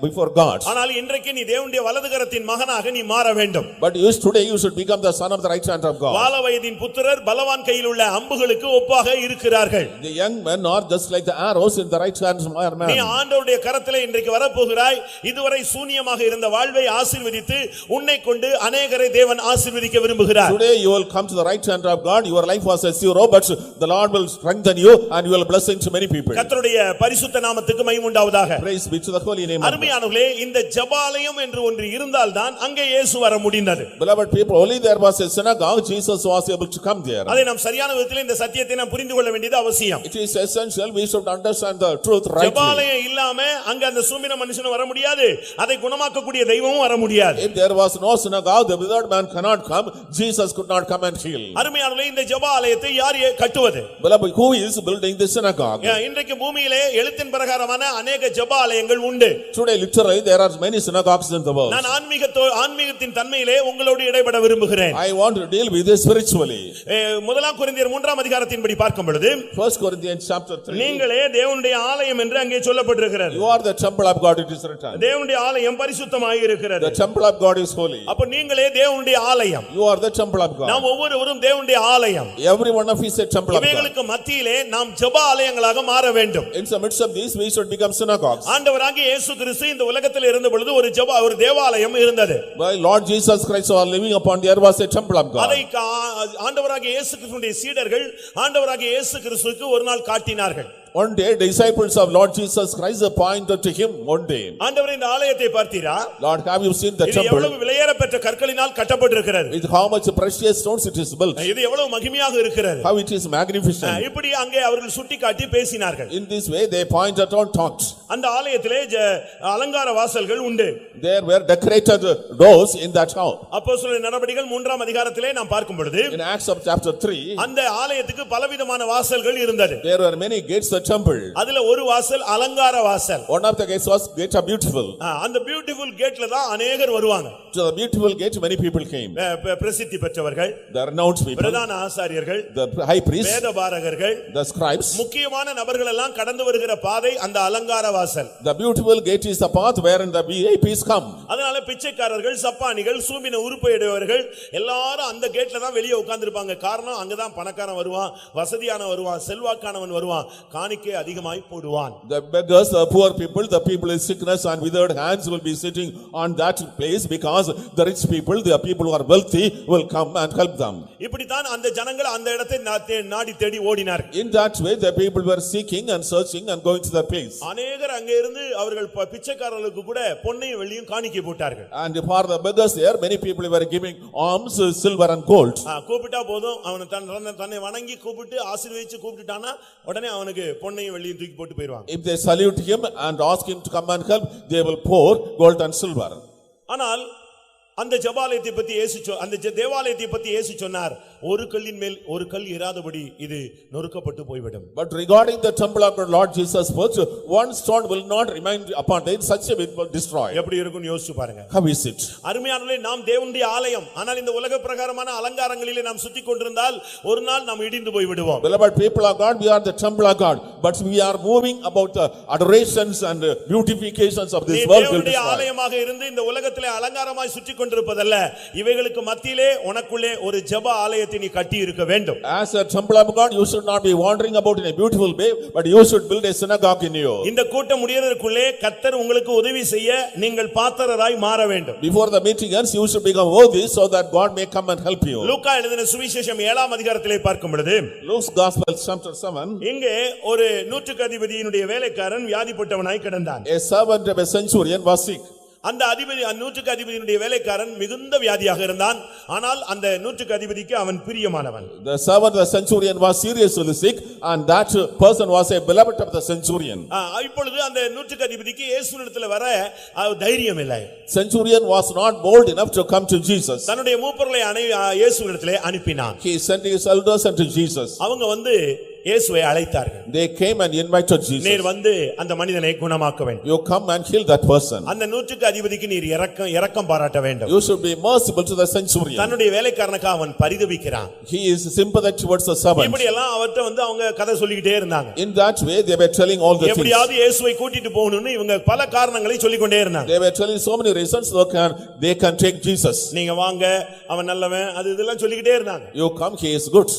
before God. ஆனால் இன்றைக்கு நீ தேவனுடைய வலது கரத்தின் மகனாக நீ மாற வேண்டும். But today you should become the son of the right hand of God. வால வயதின் புத்திரர் பலவான் கையில் உள்ள அம்புகளுக்கு ஒப்பாக இருக்கிறார்கள். The young men are just like the arrows in the right hand of man. நீ ஆண்டவருடைய கரத்திலே இன்றைக்கு வரப்போகிறாய். இதுவரை சூனியமாக இருந்த வாழ்வை ஆசீர்வதித்து உன்னை கொண்டு அநேகரை தேவன் ஆசீர்வதிக்க விரும்புகிறார். Today you will come to the right hand of God. Your life was a zero, but the Lord will strengthen you and you will blessing to many people. கர்த்தருடைய பரிசுத்த நாமத்துக்கு மகிமை உண்டாவதாக. Praise be to the holy name of God. அருமையானவர்களே, இந்த ஜெபாலயம் என்று ஒன்று இருந்தால்தான் அங்கே இயேசு வர முடிந்தது. Beloved people, only there was a synagogue, Jesus was able to come there. அதை நாம் சரியான விதத்தில் இந்த சத்தியத்தை நாம் புரிந்து கொள்ள வேண்டியது அவசியம். It is essential we should understand the truth rightly. ஜெபாலயம் இல்லாம அங்க அந்த சூம்பின மனுஷன் வர முடியாது. அதை குணமாக்கக்கூடிய தெய்வமும் வர முடியாது. If there was no synagogue, the withered man cannot come. Jesus could not come and heal. அருமையானவர்களே, இந்த ஜெபாலயத்தை யார் கட்டுவது? Beloved, who is building the synagogue? இன்றைக்கு பூமியிலே எழுத்தின் பிரகாரமான அநேக ஜெபாலயங்கள் உண்டு. Today literally there are many synagogues in the world. நான் ஆன்மீகத்தின் தன்மையிலே உங்களோடு இடைபட விரும்புகிறேன். I want to deal with this spiritually. முதலாம் கொரிந்தியர் 3ஆம் அதிகாரத்தின்படி பார்க்கும் பொழுது 1 Corinthians chapter 3. நீங்களே தேவனுடைய ஆலயம் என்று அங்கே சொல்லப்பட்டிருக்கிறது. You are the temple of God, it is written. தேவனுடைய ஆலயம் பரிசுத்தமாய் இருக்கிறது. The temple of God is holy. அப்ப நீங்களே தேவனுடைய ஆலயம். You are the temple of God. நாம் ஒவ்வொருவரும் தேவனுடைய ஆலயம். Every one of us is a temple of God. இவைகளுக்கு மத்தியிலே நாம் ஜெப ஆலயங்களாக மாற வேண்டும். In the midst of these we should become synagogues. ஆண்டவராகிய இயேசு கிறிஸ்து இந்த உலகத்தில் இருந்த பொழுது ஒரு தேவாலயம் இருந்தது. While Lord Jesus Christ was living upon the earth was a temple of God. அதை ஆண்டவராகிய இயேசு கிறிஸ்துவின் சீடர்கள் ஆண்டவராகிய இயேசு கிறிஸ்துவுக்கு ஒரு நாள் காட்டினார்கள். One day disciples of Lord Jesus Christ pointed to him one day. ஆண்டவரே, இந்த ஆலயத்தை பார்த்தீரா? Lord, have you seen the இது temple? எவ்வளவு விலையேறப்பெற்ற கற்களினால் கட்டப்பட்டிருக்கிறது. With how much precious stones it is built. இது எவ்வளவு மகிமையாக இருக்கிறது. How it is magnificent. இப்படி அங்கே அவர்கள் சுட்டிக்காட்டி பேசினார்கள். In this way they pointed out talked. அந்த ஆலயத்திலே அலங்கார வாசல்கள் உண்டு. There were decorated doors in that house. அப்போஸ்தலர் நடபடிகள் 3ஆம் அதிகாரத்திலே நாம் பார்க்கும் பொழுது In Acts of chapter 3 அந்த ஆலயத்துக்கு பலவிதமான வாசல்கள் இருந்தது. there were many gates of the temple. அதுல ஒரு வாசல் அலங்கார வாசல். One of the gates was gate of beautiful. அந்த பியூட்டிஃபுல் கேட்ல தான் अनेகர் வருவாங்க. To the beautiful gate many people came. பிரசித்தி பெற்றவர்கள், The renowned people, பிரதான ஆசாரியர்கள், the high priests, வேதபாரகர்கள், the scribes. முக்கியமான நபர்கள் எல்லாம் கடந்து வருகிற பாதை அந்த அலங்கார வாசல். The beautiful gate is the path wherein the VIPs come. அதனால பிச்சைக்காரர்கள், சப்பானிகள், சூம்பின உறுப்பையுடையவர்கள் எல்லாரும் அந்த கேட்ல தான் வெளியே உட்கார்ந்திருப்பாங்க. காரணம் அங்கதான் பணக்காரன் வருவான், வசதியான வருவான், செல்வாக்கானவன் வருவான், காணிக்கை அதிகமாய் போடுவான். The beggars, the poor people, the people in sickness and withered hands will be sitting on that place because the rich people, the people who are wealthy will come and help them. இப்படித்தான் அந்த ஜனங்கள் அந்த இடத்தை நாடி தேடி ஓடினார்கள். In that way the people were seeking and searching and going to that place. अनेகர் அங்கே இருந்து அவர்கள் பிச்சைக்காரர்களுக்கு கூட பொன்னையும் வெள்ளியும் காணிக்கை போட்டார்கள். And for the beggars there many people were giving alms, silver and gold. கூப்பிட்டா போதும், அவன் தன்னை வணங்கி கூப்பிட்டு ஆசீர்வதிச்சு கூப்பிட்டுட்டானா உடனே அவனுக்கு பொன்னையும் வெள்ளியும் தூக்கி போட்டு போயிடுவாங்க. If they salute him and ask him to come and help, they will pour gold and silver. ஆனால் அந்த ஜெபாலயத்தை பத்தி அந்த தேவாலயத்தை பத்தி இயேசு சொன்னார், ஒரு கல்லின் மேல் ஒரு கல் இராதபடி இது நொறுக்கப்பட்டு போய்விடும். But regarding the temple of our Lord Jesus spoke, one stone will not remain upon it, such a way will destroy. எப்படி இருக்கும்னு யோசிச்சு பாருங்க. How is it? அருமையானவர்களே, நாம் தேவனுடைய ஆலயம். ஆனால் இந்த உலக பிரகாரமான அலங்காரங்களிலே நாம் சுத்தி கொண்டிருந்தால் ஒரு நாள் நாம் இடிந்து போய் விடுவோம். Beloved people of God, we are the temple of God, but we are moving about the adorations and beautifications of this world will தேவனுடைய destroy. ஆலயமாக இருந்து இந்த உலகத்திலே அலங்காரமாய் சுற்றி கொண்டிருப்பதல்ல, இவைகளுக்கு மத்தியிலே உனக்குள்ளே ஒரு ஜெப ஆலயத்தை நீ கட்டி இருக்க வேண்டும். As a temple of God, you should not be wandering about in a beautiful way, but you should build a synagogue in you. இந்த கூட்டம் முடியறதுக்குள்ளே கர்த்தர் உங்களுக்கு உதவி செய்ய நீங்கள் பாத்திரராய் மாற வேண்டும். Before the meeting ends, you should become worthy so that God may come and help you. லூக்கா எழுதின சுவிசேஷம் 7ஆம் அதிகாரத்திலே பார்க்கும் பொழுது Luke's Gospel chapter 7. இங்கே ஒரு நூற்றுக்கு அதிபதியினுடைய வேலைக்காரன் வியாதிப்பட்டவனாய் கிடந்தான். A servant of a centurion was sick. அந்த நூற்றுக்கு அதிபதியினுடைய வேலைக்காரன் மிகுந்த வியாதியாக இருந்தான். ஆனால் அந்த நூற்றுக்கு அதிபதிக்கு அவன் பிரியமானவன். The servant of the centurion was seriously sick, and that person was a beloved of the centurion. இப்பொழுது அந்த நூற்றுக்கு அதிபதிக்கு இயேசுவினிடத்தில் வர தைரியம் இல்லை. Centurion was not bold enough to come to Jesus. தன்னுடைய மூப்பர்களை இயேசுவினிடத்திலே அனுப்பினான். He sent his elders unto Jesus. அவங்க வந்து இயேசுவை அழைத்தார்கள். They came and invited Jesus. நீர் வந்து அந்த மனிதனை குணமாக்க வேண்டும். You come and heal that person. அந்த நூற்றுக்கு அதிபதிக்கு நீர் இரக்கம் பாராட்ட வேண்டும். You should be merciful to the centurion. தன்னுடைய வேலைக்காரனுக்கு அவன் பரிதபிக்கிறான். He is sympathetic towards the servant. இப்படி எல்லாம் அவர்ட்ட வந்து அவங்க கதை சொல்லிக்கிட்டே இருந்தாங்க. In that way they were telling all the things. எப்படியாவது இயேசுவை கூட்டிட்டு போகணும்னு இவங்க பல காரணங்களை சொல்லிக்கொண்டே இருந்தாங்க. They were telling so many reasons they can take Jesus. நீங்க வாங்க, அவன் நல்லவன், அது இதெல்லாம் சொல்லிக்கிட்டே இருந்தாங்க. You come, he is good.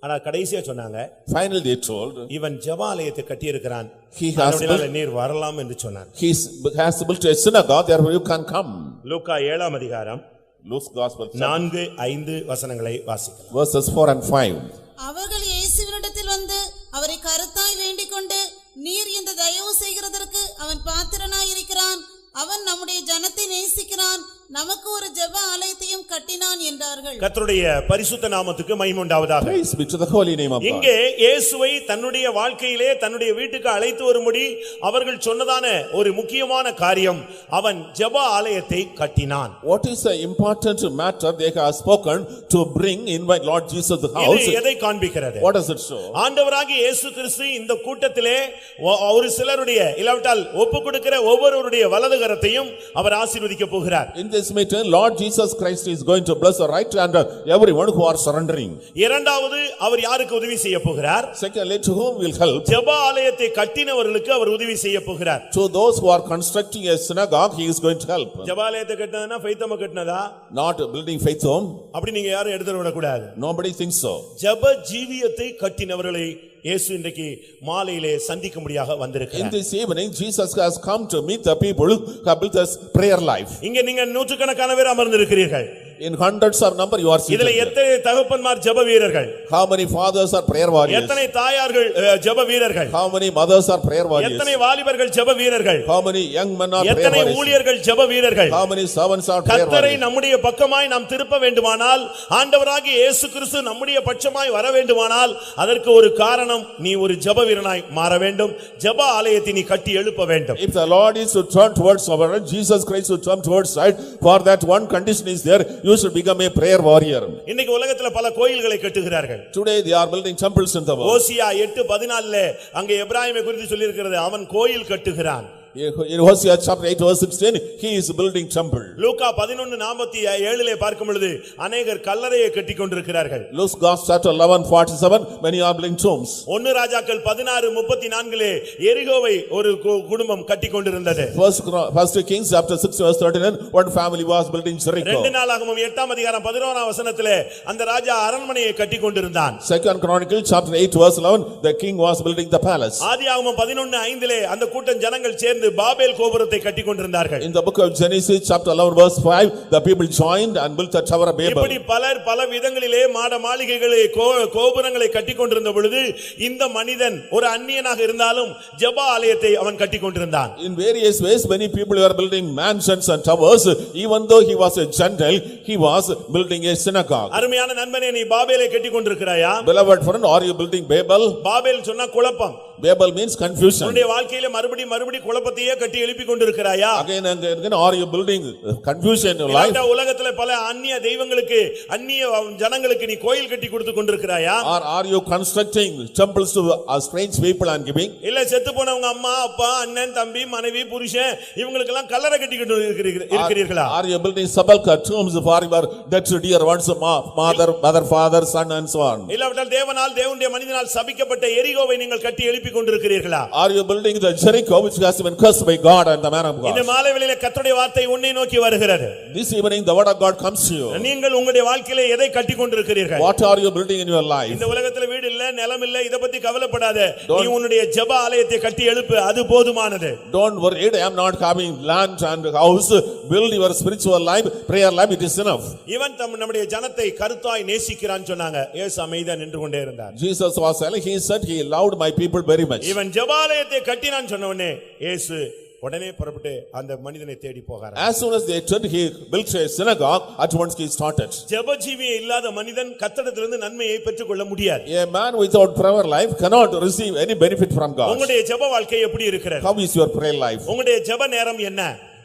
ஆனா கடைசியா சொன்னாங்க, finally they told, இவன் ஜெபாலயத்தை கட்டி இருக்கிறான், நீர் வரலாம் என்று சொன்னார். He has built a synagogue, therefore you can come. லூக்கா 7ஆம் அதிகாரம் Luke's Gospel 4-5 வசனங்களை வாசிக்கலாம். Verses 4 and 5. அவர்கள் இயேசுவினிடத்தில் வந்து அவரை கருத்தாய் வேண்டிக் கொண்டு, நீர் இந்த தயவு செய்கிறதற்கு அவன் பாத்திரனாய் இருக்கிறான், அவன் நம்முடைய ஜனத்தை நேசிக்கிறான், நமக்கு ஒரு ஜெப ஆலயத்தையும் கட்டினான் என்றார்கள். கர்த்தருடைய பரிசுத்த நாமத்துக்கு மகிமை உண்டாவதாக. Praise be to the holy name of God. இங்கே இயேசுவை தன்னுடைய வாழ்க்கையிலே தன்னுடைய வீட்டுக்கு அழைத்து வரும்படி அவர்கள் சொன்னதான ஒரு முக்கியமான காரியம், அவன் ஜெப ஆலயத்தை கட்டினான். What is the important matter they have spoken to bring invite Lord Jesus to the house? இது எதை காண்பிக்கிறது? What does it show? ஆண்டவராகிய இயேசு கிறிஸ்து இந்த கூட்டத்திலே ஒரு சிலருடைய இல்லாவிட்டால் ஒப்புக்கொடுக்கிற ஒவ்வொருவருடைய வலதுகரத்தையும் அவர் ஆசீர்வதிக்க போகிறார். In this meeting, Lord Jesus Christ is going to bless the right hand of everyone who are surrendering. இரண்டாவது, அவர் யாருக்கு உதவி செய்ய போகிறார்? Secondly, to whom will help? ஜெப ஆலயத்தை கட்டினவர்களுக்கு அவர் உதவி செய்ய போகிறார். To those who are constructing a synagogue, he is going to help. ஜெப ஆலயத்தை கட்டினதுனா ஃபெய்த்தம கட்டினதா? Not building faith home. அப்படி நீங்க யாரும் எடுத்து விட கூடாது. Nobody thinks so. ஜெப ஜீவியத்தை கட்டினவர்களை இயேசு இன்றைக்கு மாலையிலே சந்திக்கும்படியாக வந்திருக்கிறார். In this evening, Jesus has come to meet the people who have built a prayer life. இங்க நீங்க நூற்றுக்கணக்கான பேர் அமர்ந்திருக்கிறீர்கள். In hundreds of number you are seated. இதுல எத்தனை தகப்பன்மார் ஜெப வீரர்கள்? How many fathers are prayer warriors? எத்தனை தாயார்கள் ஜெப வீரர்கள்? How many mothers are prayer warriors? எத்தனை வாலிபர்கள் ஜெப வீரர்கள்? How many young men are prayer எத்தனை warriors? ஊழியர்கள் ஜெப வீரர்கள்? How many servants are prayer கர்த்தரை warriors? நம்முடைய பக்கமாய் நாம் திருப்ப வேண்டுமானால், ஆண்டவராகிய இயேசு கிறிஸ்து நம்முடைய பட்சமாய் வர வேண்டுமானால், அதற்கு ஒரு காரணம், நீ ஒரு ஜெப வீரனாய் மாற வேண்டும். ஜெப ஆலயத்தை நீ கட்டி எழுப்ப வேண்டும். If the Lord is to turn towards our Lord Jesus Christ to turn towards side, for that one condition is there, you should become a prayer warrior. இன்னைக்கு உலகத்துல பல கோயில்களை கட்டுகிறார்கள். Today they are building temples in the world. ஓசியா 8:14 அங்கே எபிராயீமை குறித்து சொல்லி இருக்கிறது, அவன் கோயில் கட்டுகிறான். In Hosea chapter 8 verse 16, he is building temple. லூக்கா 11:47 பார்க்கும் பொழுது அநேகர் கல்லறையை கட்டிக் கொண்டிருக்கிறார்கள். Luke's Gospel chapter 11:47, many are building tombs. 1 ராஜாக்கள் 16:34 எரிகோவை ஒரு குடும்பம் கட்டிக் கொண்டிருந்தது. First Kings chapter 6 verse 39, one family was building Jericho. 2 நாளாகமம் 8ஆம் அதிகாரம் 11ஆம் வசனத்திலே அந்த ராஜா அரண்மனையை கட்டிக் கொண்டிருந்தான். Second Chronicle chapter 8 verse 11, the king was building the palace. ஆதியாகமம் 11:5 அந்த கூட்டம் ஜனங்கள் சேர்ந்து பாபேல் கோபுரத்தை கட்டிக் கொண்டிருந்தார்கள். In the book of Genesis chapter 11 verse 5, the people joined and built the tower of Babel. இப்படி பல விதங்களிலே மாட மாளிகைகளை கோபுரங்களை கட்டிக் கொண்டிருந்த பொழுது இந்த மனிதன் ஒரு அந்நியனாக இருந்தாலும் ஜெப ஆலயத்தை அவன் கட்டிக் கொண்டிருந்தான். In various ways many people were building mansions and towers. Even though he was a Gentile, he was building a synagogue. அருமையான நண்பனே, நீ பாபேலை கட்டிக் கொண்டிருக்கிறாயா? Beloved friend, are you building Babel? Babel சொன்னா குழப்பம். Babel means confusion. உன்னுடைய வாழ்க்கையில மறுபடி குழப்பத்தையே கட்டி எழுப்பி கொண்டிருக்கிறாயா? Again and again, are you building confusion in your life? இந்த உலகத்துல பல அந்நிய தெய்வங்களுக்கு அந்நிய ஜனங்களுக்கு நீ கோயில் கட்டி கொடுத்து கொண்டிருக்கிறாயா? Or are you constructing temples to strange people and giving? இல்ல செத்து போனவங்க அம்மா அப்பா அண்ணன் தம்பி மனைவி புருஷன் இவங்களுக்கு எல்லாம் கல்லறை கட்டி இருக்கிறீர்களா? Are you building sepulchre tombs for your dead dear ones, mother, father, son and so on? இல்லாவிட்டால் தேவனால் தேவனுடைய மனிதனால் சபிக்கப்பட்ட எரிகோவை நீங்கள் கட்டி எழுப்பி எழுப்பிக் கொண்டிருக்கிறீர்களா? Are you building the Jericho which has been cursed by God and the man of இந்த God? மாலை வேளையிலே கர்த்தருடைய வார்த்தை உன்னை நோக்கி வருகிறது. This evening the word of God comes to you. நீங்கள் உங்களுடைய வாழ்க்கையிலே எதை கட்டிக் கொண்டிருக்கிறீர்கள்? What are you building in your life? இந்த உலகத்துல வீடு இல்ல, நிலம் இல்ல, இத பத்தி கவலைப்படாத. நீ உன்னுடைய ஜெப ஆலயத்தை கட்டி எழுப்பு, அது போதுமானது. Don't worry, I am not having land and house. Build your spiritual life, prayer life, it is enough. இவன் நம்முடைய ஜனத்தை கருத்தாய் நேசிக்கிறான்னு சொன்னாங்க. இயேசு அமைதியா நின்று கொண்டே இருந்தார். Jesus was telling, he said he loved my people very much. இவன் ஜெப ஆலயத்தை கட்டினான்னு சொன்ன உடனே இயேசு உடனே புறப்பட்டு அந்த மனிதனை தேடி போகிறார். As soon as they said he built a synagogue, at once he started. ஜெப ஜீவியே இல்லாத மனிதன் கர்த்தரிடத்திலிருந்து நன்மையை பெற்றுக்கொள்ள முடியாது. A man without prayer life cannot receive any benefit from God. உங்களுடைய ஜெப வாழ்க்கை எப்படி இருக்கிறது? How is your prayer life? உங்களுடைய ஜெப நேரம் என்ன?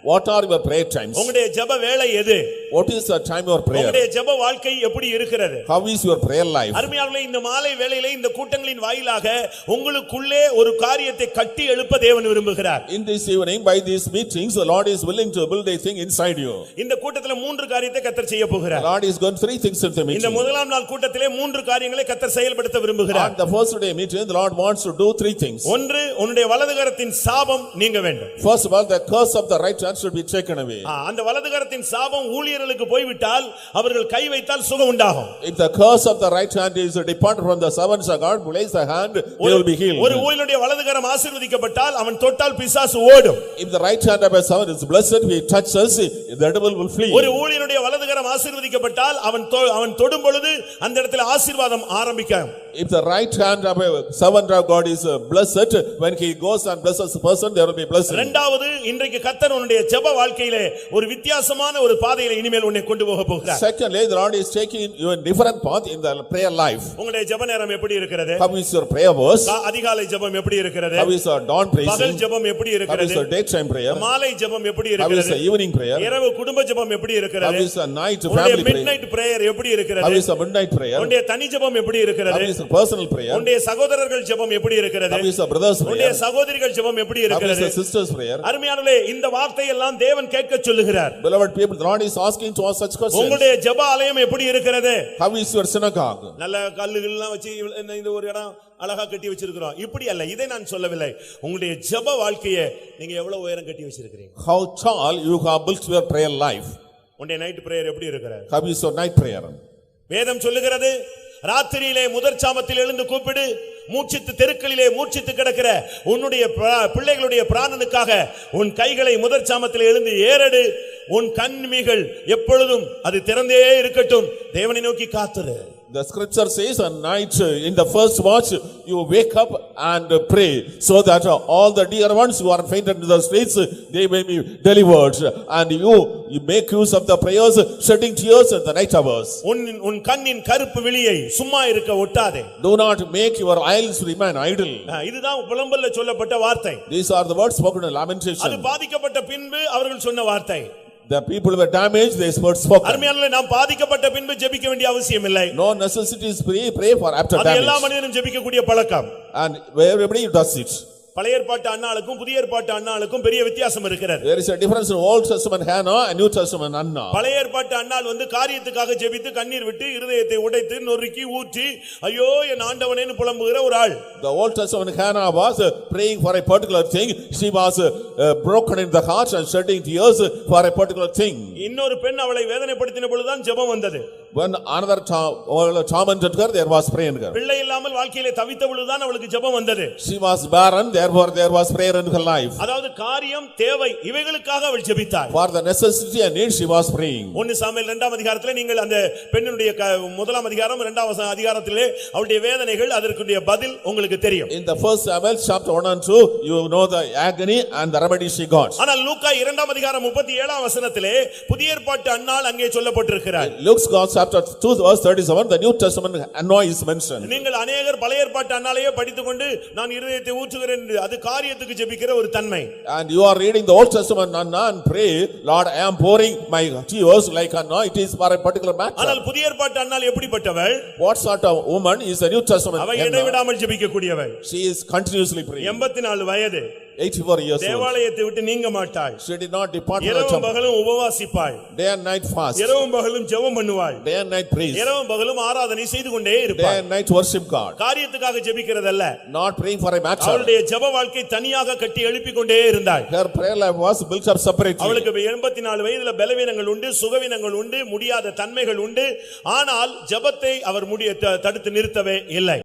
What are your prayer times? உங்களுடைய ஜெப வேளை எது? What is the time of prayer? உங்களுடைய ஜெப வாழ்க்கை எப்படி இருக்கிறது? How is your prayer life? அருமையானவர்களே, இந்த மாலை வேளையிலே இந்த கூட்டங்களின் வாயிலாக உங்களுக்குள்ளே ஒரு காரியத்தை கட்டி எழுப்ப தேவன் விரும்புகிறார். In this evening, by these meetings, the Lord is willing to build a thing inside you. இந்த கூட்டத்திலே மூன்று காரியத்தை கர்த்தர் செய்ய The போகிறார். Lord is going three things in the meeting. இந்த முதலாம் நாள் கூட்டத்திலே மூன்று காரியங்களை கர்த்தர் செயல்படுத்த விரும்புகிறார். On the first day meeting, the Lord wants to do three things. ஒன்று, உன்னுடைய வலதுகரத்தின் சாபம் நீங்க வேண்டும். First of all, the curse of the right hand should be taken away. அந்த வலதுகரத்தின் சாபம் ஊழியர்களுக்கு போய்விட்டால் அவர்கள் கை வைத்தால் சுகம் உண்டாகும். If the curse of the right hand is departed from the servants of God, place the hand, they will be healed. ஒரு ஊழியனுடைய வலதுகரம் ஆசீர்வதிக்கப்பட்டால் அவன் தொட்டால் பிசாசு ஓடும். If the right hand of a servant is blessed, he touches, the devil will flee. ஒரு ஊழியனுடைய வலதுகரம் ஆசீர்வதிக்கப்பட்டால் அவன் தொடும் பொழுது அந்த இடத்துல ஆசீர்வாதம் ஆரம்பிக்கும். If the right hand of a servant of God is blessed, when he goes and blesses the person, there will be blessing. இரண்டாவது, இன்றைக்கு கர்த்தர் உன்னுடைய ஜெப வாழ்க்கையிலே ஒரு வித்தியாசமான ஒரு பாதையிலே இனிமேல் உன்னை கொண்டு போக போகிறார். Secondly, the Lord is taking you in different path in the prayer life. உங்களுடைய ஜெப நேரம் எப்படி இருக்கிறது? How is your prayer verse? அதிகாலை ஜெபம் எப்படி இருக்கிறது? How is your dawn praising? பகல் ஜெபம் எப்படி How is இருக்கிறது? your daytime prayer? மாலை ஜெபம் எப்படி How is இருக்கிறது? the evening prayer? இரவு குடும்ப ஜெபம் எப்படி How இருக்கிறது? is the night உன்னுடைய family prayer? மிட்நைட் பிரேயர் எப்படி How இருக்கிறது? is the midnight prayer? உன்னுடைய தனி ஜெபம் எப்படி How இருக்கிறது? is the personal prayer? உன்னுடைய சகோதரர்கள் ஜெபம் எப்படி இருக்கிறது? How is the brother's உன்னுடைய prayer? சகோதரிகள் ஜெபம் எப்படி How is இருக்கிறது? the sister's prayer? அருமையானவர்களே, இந்த வார்த்தை எல்லாம் தேவன் கேட்க சொல்லுகிறார். Beloved people, the Lord is asking to us such questions. உங்களுடைய ஜெப ஆலயம் எப்படி இருக்கிறது? How is your synagogue? நல்ல கல்லுகள் எல்லாம் வச்சு இந்த ஒரு இடம் அழகா கட்டி வச்சிருக்கிறோம். இப்படி அல்ல, இதை நான் சொல்லவில்லை. உங்களுடைய ஜெப வாழ்க்கையை நீங்க எவ்வளவு உயரம் கட்டி வச்சிருக்கீங்க? How tall you have built your prayer life? உங்களுடைய நைட் பிரேயர் எப்படி இருக்கிறது? How is your night prayer? வேதம் சொல்லுகிறது, ராத்திரியிலே முதற் சாமத்தில் எழுந்து கூப்பிடு, மூச்சித்து தெருக்களிலே மூச்சித்து கிடக்கிற உன்னுடைய பிள்ளைகளுடைய பிராணனுக்காக உன் கைகளை முதற் சாமத்தில் எழுந்து ஏறெடு, உன் கண்ணிமைகள் எப்பொழுதும் அது திறந்தே இருக்கட்டும், தேவனை நோக்கி காத்துரு. The scripture says at night in the first watch you wake up and pray so that all the dear ones who are fainted in the streets they may be delivered, and you make use of the prayers shedding tears in the night hours. உன் கண்ணின் கருப்பு விழியை சும்மா இருக்க ஒட்டாதே. Do not make your eyes remain idle. இதுதான் புலம்பல்ல சொல்லப்பட்ட வார்த்தை. These are the words spoken in Lamentation. அது பாதிக்கப்பட்ட பின்பு அவர்கள் சொன்ன வார்த்தை. The people were damaged, they were spoken. அருமையானவர்களே, நாம் பாதிக்கப்பட்ட பின்பு ஜெபிக்க வேண்டிய அவசியம் இல்லை. No necessity is pray for after damage. அது எல்லா மனிதனும் ஜெபிக்கக்கூடிய பழக்கம். And everybody does it. பழைய ஏற்பாட்டு அன்னாளுக்கும் புதிய ஏற்பாட்டு அன்னாளுக்கும் பெரிய வித்தியாசம் இருக்கிறது. There is a difference in Old Testament Hannah and New Testament Anna. பழைய ஏற்பாட்டு அன்னாள் காரியத்துக்காக ஜெபித்து கண்ணீர் விட்டு இருதயத்தை உடைத்து நொறுக்கி ஊற்றி ஐயோ என் ஆண்டவனேன்னு புலம்புகிற ஒரு ஆள். The Old Testament Hannah was praying for a particular thing. She was broken in the heart and shedding tears for a particular thing. இன்னொரு பெண் அவளை வேதனைப்படுத்தின பொழுதுதான் ஜெபம் வந்தது. When another tormented her, there was prayer in her. பிள்ளை இல்லாமல் வாழ்க்கையிலே தவித்த பொழுதுதான் அவளுக்கு ஜெபம் வந்தது. She was barren, therefore there was prayer in her life. அதாவது காரியம் தேவை இவைகளுக்காக அவள் ஜெபித்தாள். For the necessity and need she was praying. 1 Samuel 2ஆம் அதிகாரத்திலே நீங்கள் அந்த பெண்ணுடைய முதலாம் அதிகாரம் 2ஆம் அதிகாரத்திலே அவளுடைய வேதனைகள் அதற்குரிய பதில் உங்களுக்கு தெரியும். In the first Samuel chapter 1 and 2 you know the agony and the remedy she got. ஆனால் லூக்கா 2ஆம் அதிகாரம் 37ஆம் வசனத்திலே புதிய ஏற்பாட்டு அன்னாள் அங்கே சொல்லப்பட்டிருக்கிறார். Luke's chapter 2 verse 37 the New Testament Anna is mentioned. நீங்கள் अनेகர் பழைய ஏற்பாட்டு அன்னாளையே படித்துக்கொண்டு நான் இருதயத்தை ஊற்றுகிறேன் அது காரியத்துக்கு ஜெபிக்கிற ஒரு தன்மை. And you are reading the Old Testament Anna and pray, Lord, I am pouring my tears like Anna, it is for a particular matter. ஆனால் புதிய ஏற்பாட்டு அன்னாள் எப்படிப்பட்டவள்? What sort of woman is a New Testament அவள் இடைவிடாமல் ஜெபிக்கக்கூடியவள். She is continuously praying. 84 வயது. 84 years old. தேவாலயத்தை விட்டு நீங்க மாட்டாள். She did not depart from the இரவும் temple. பகலும் உபவாசிப்பாள். Day and night fast. இரவும் பகலும் ஜெபம் பண்ணுவாள். Day and night praise. இரவும் பகலும் ஆராதனை செய்து கொண்டே Day இருப்பாள். and night worship God. காரியத்துக்காக ஜெபிக்கிறதல்ல. Not praying for a matter. அவளுடைய ஜெப வாழ்க்கை தனியாக கட்டி எழுப்பிக் கொண்டே இருந்தாள். Her prayer life was built up separately. அவளுக்கு 84 வயதுல பலவீனங்கள் உண்டு, சுகவீனங்கள் உண்டு, முடியாத தன்மைகள் உண்டு. ஆனால் ஜெபத்தை அவர் தடுத்து நிறுத்தவே இல்லை.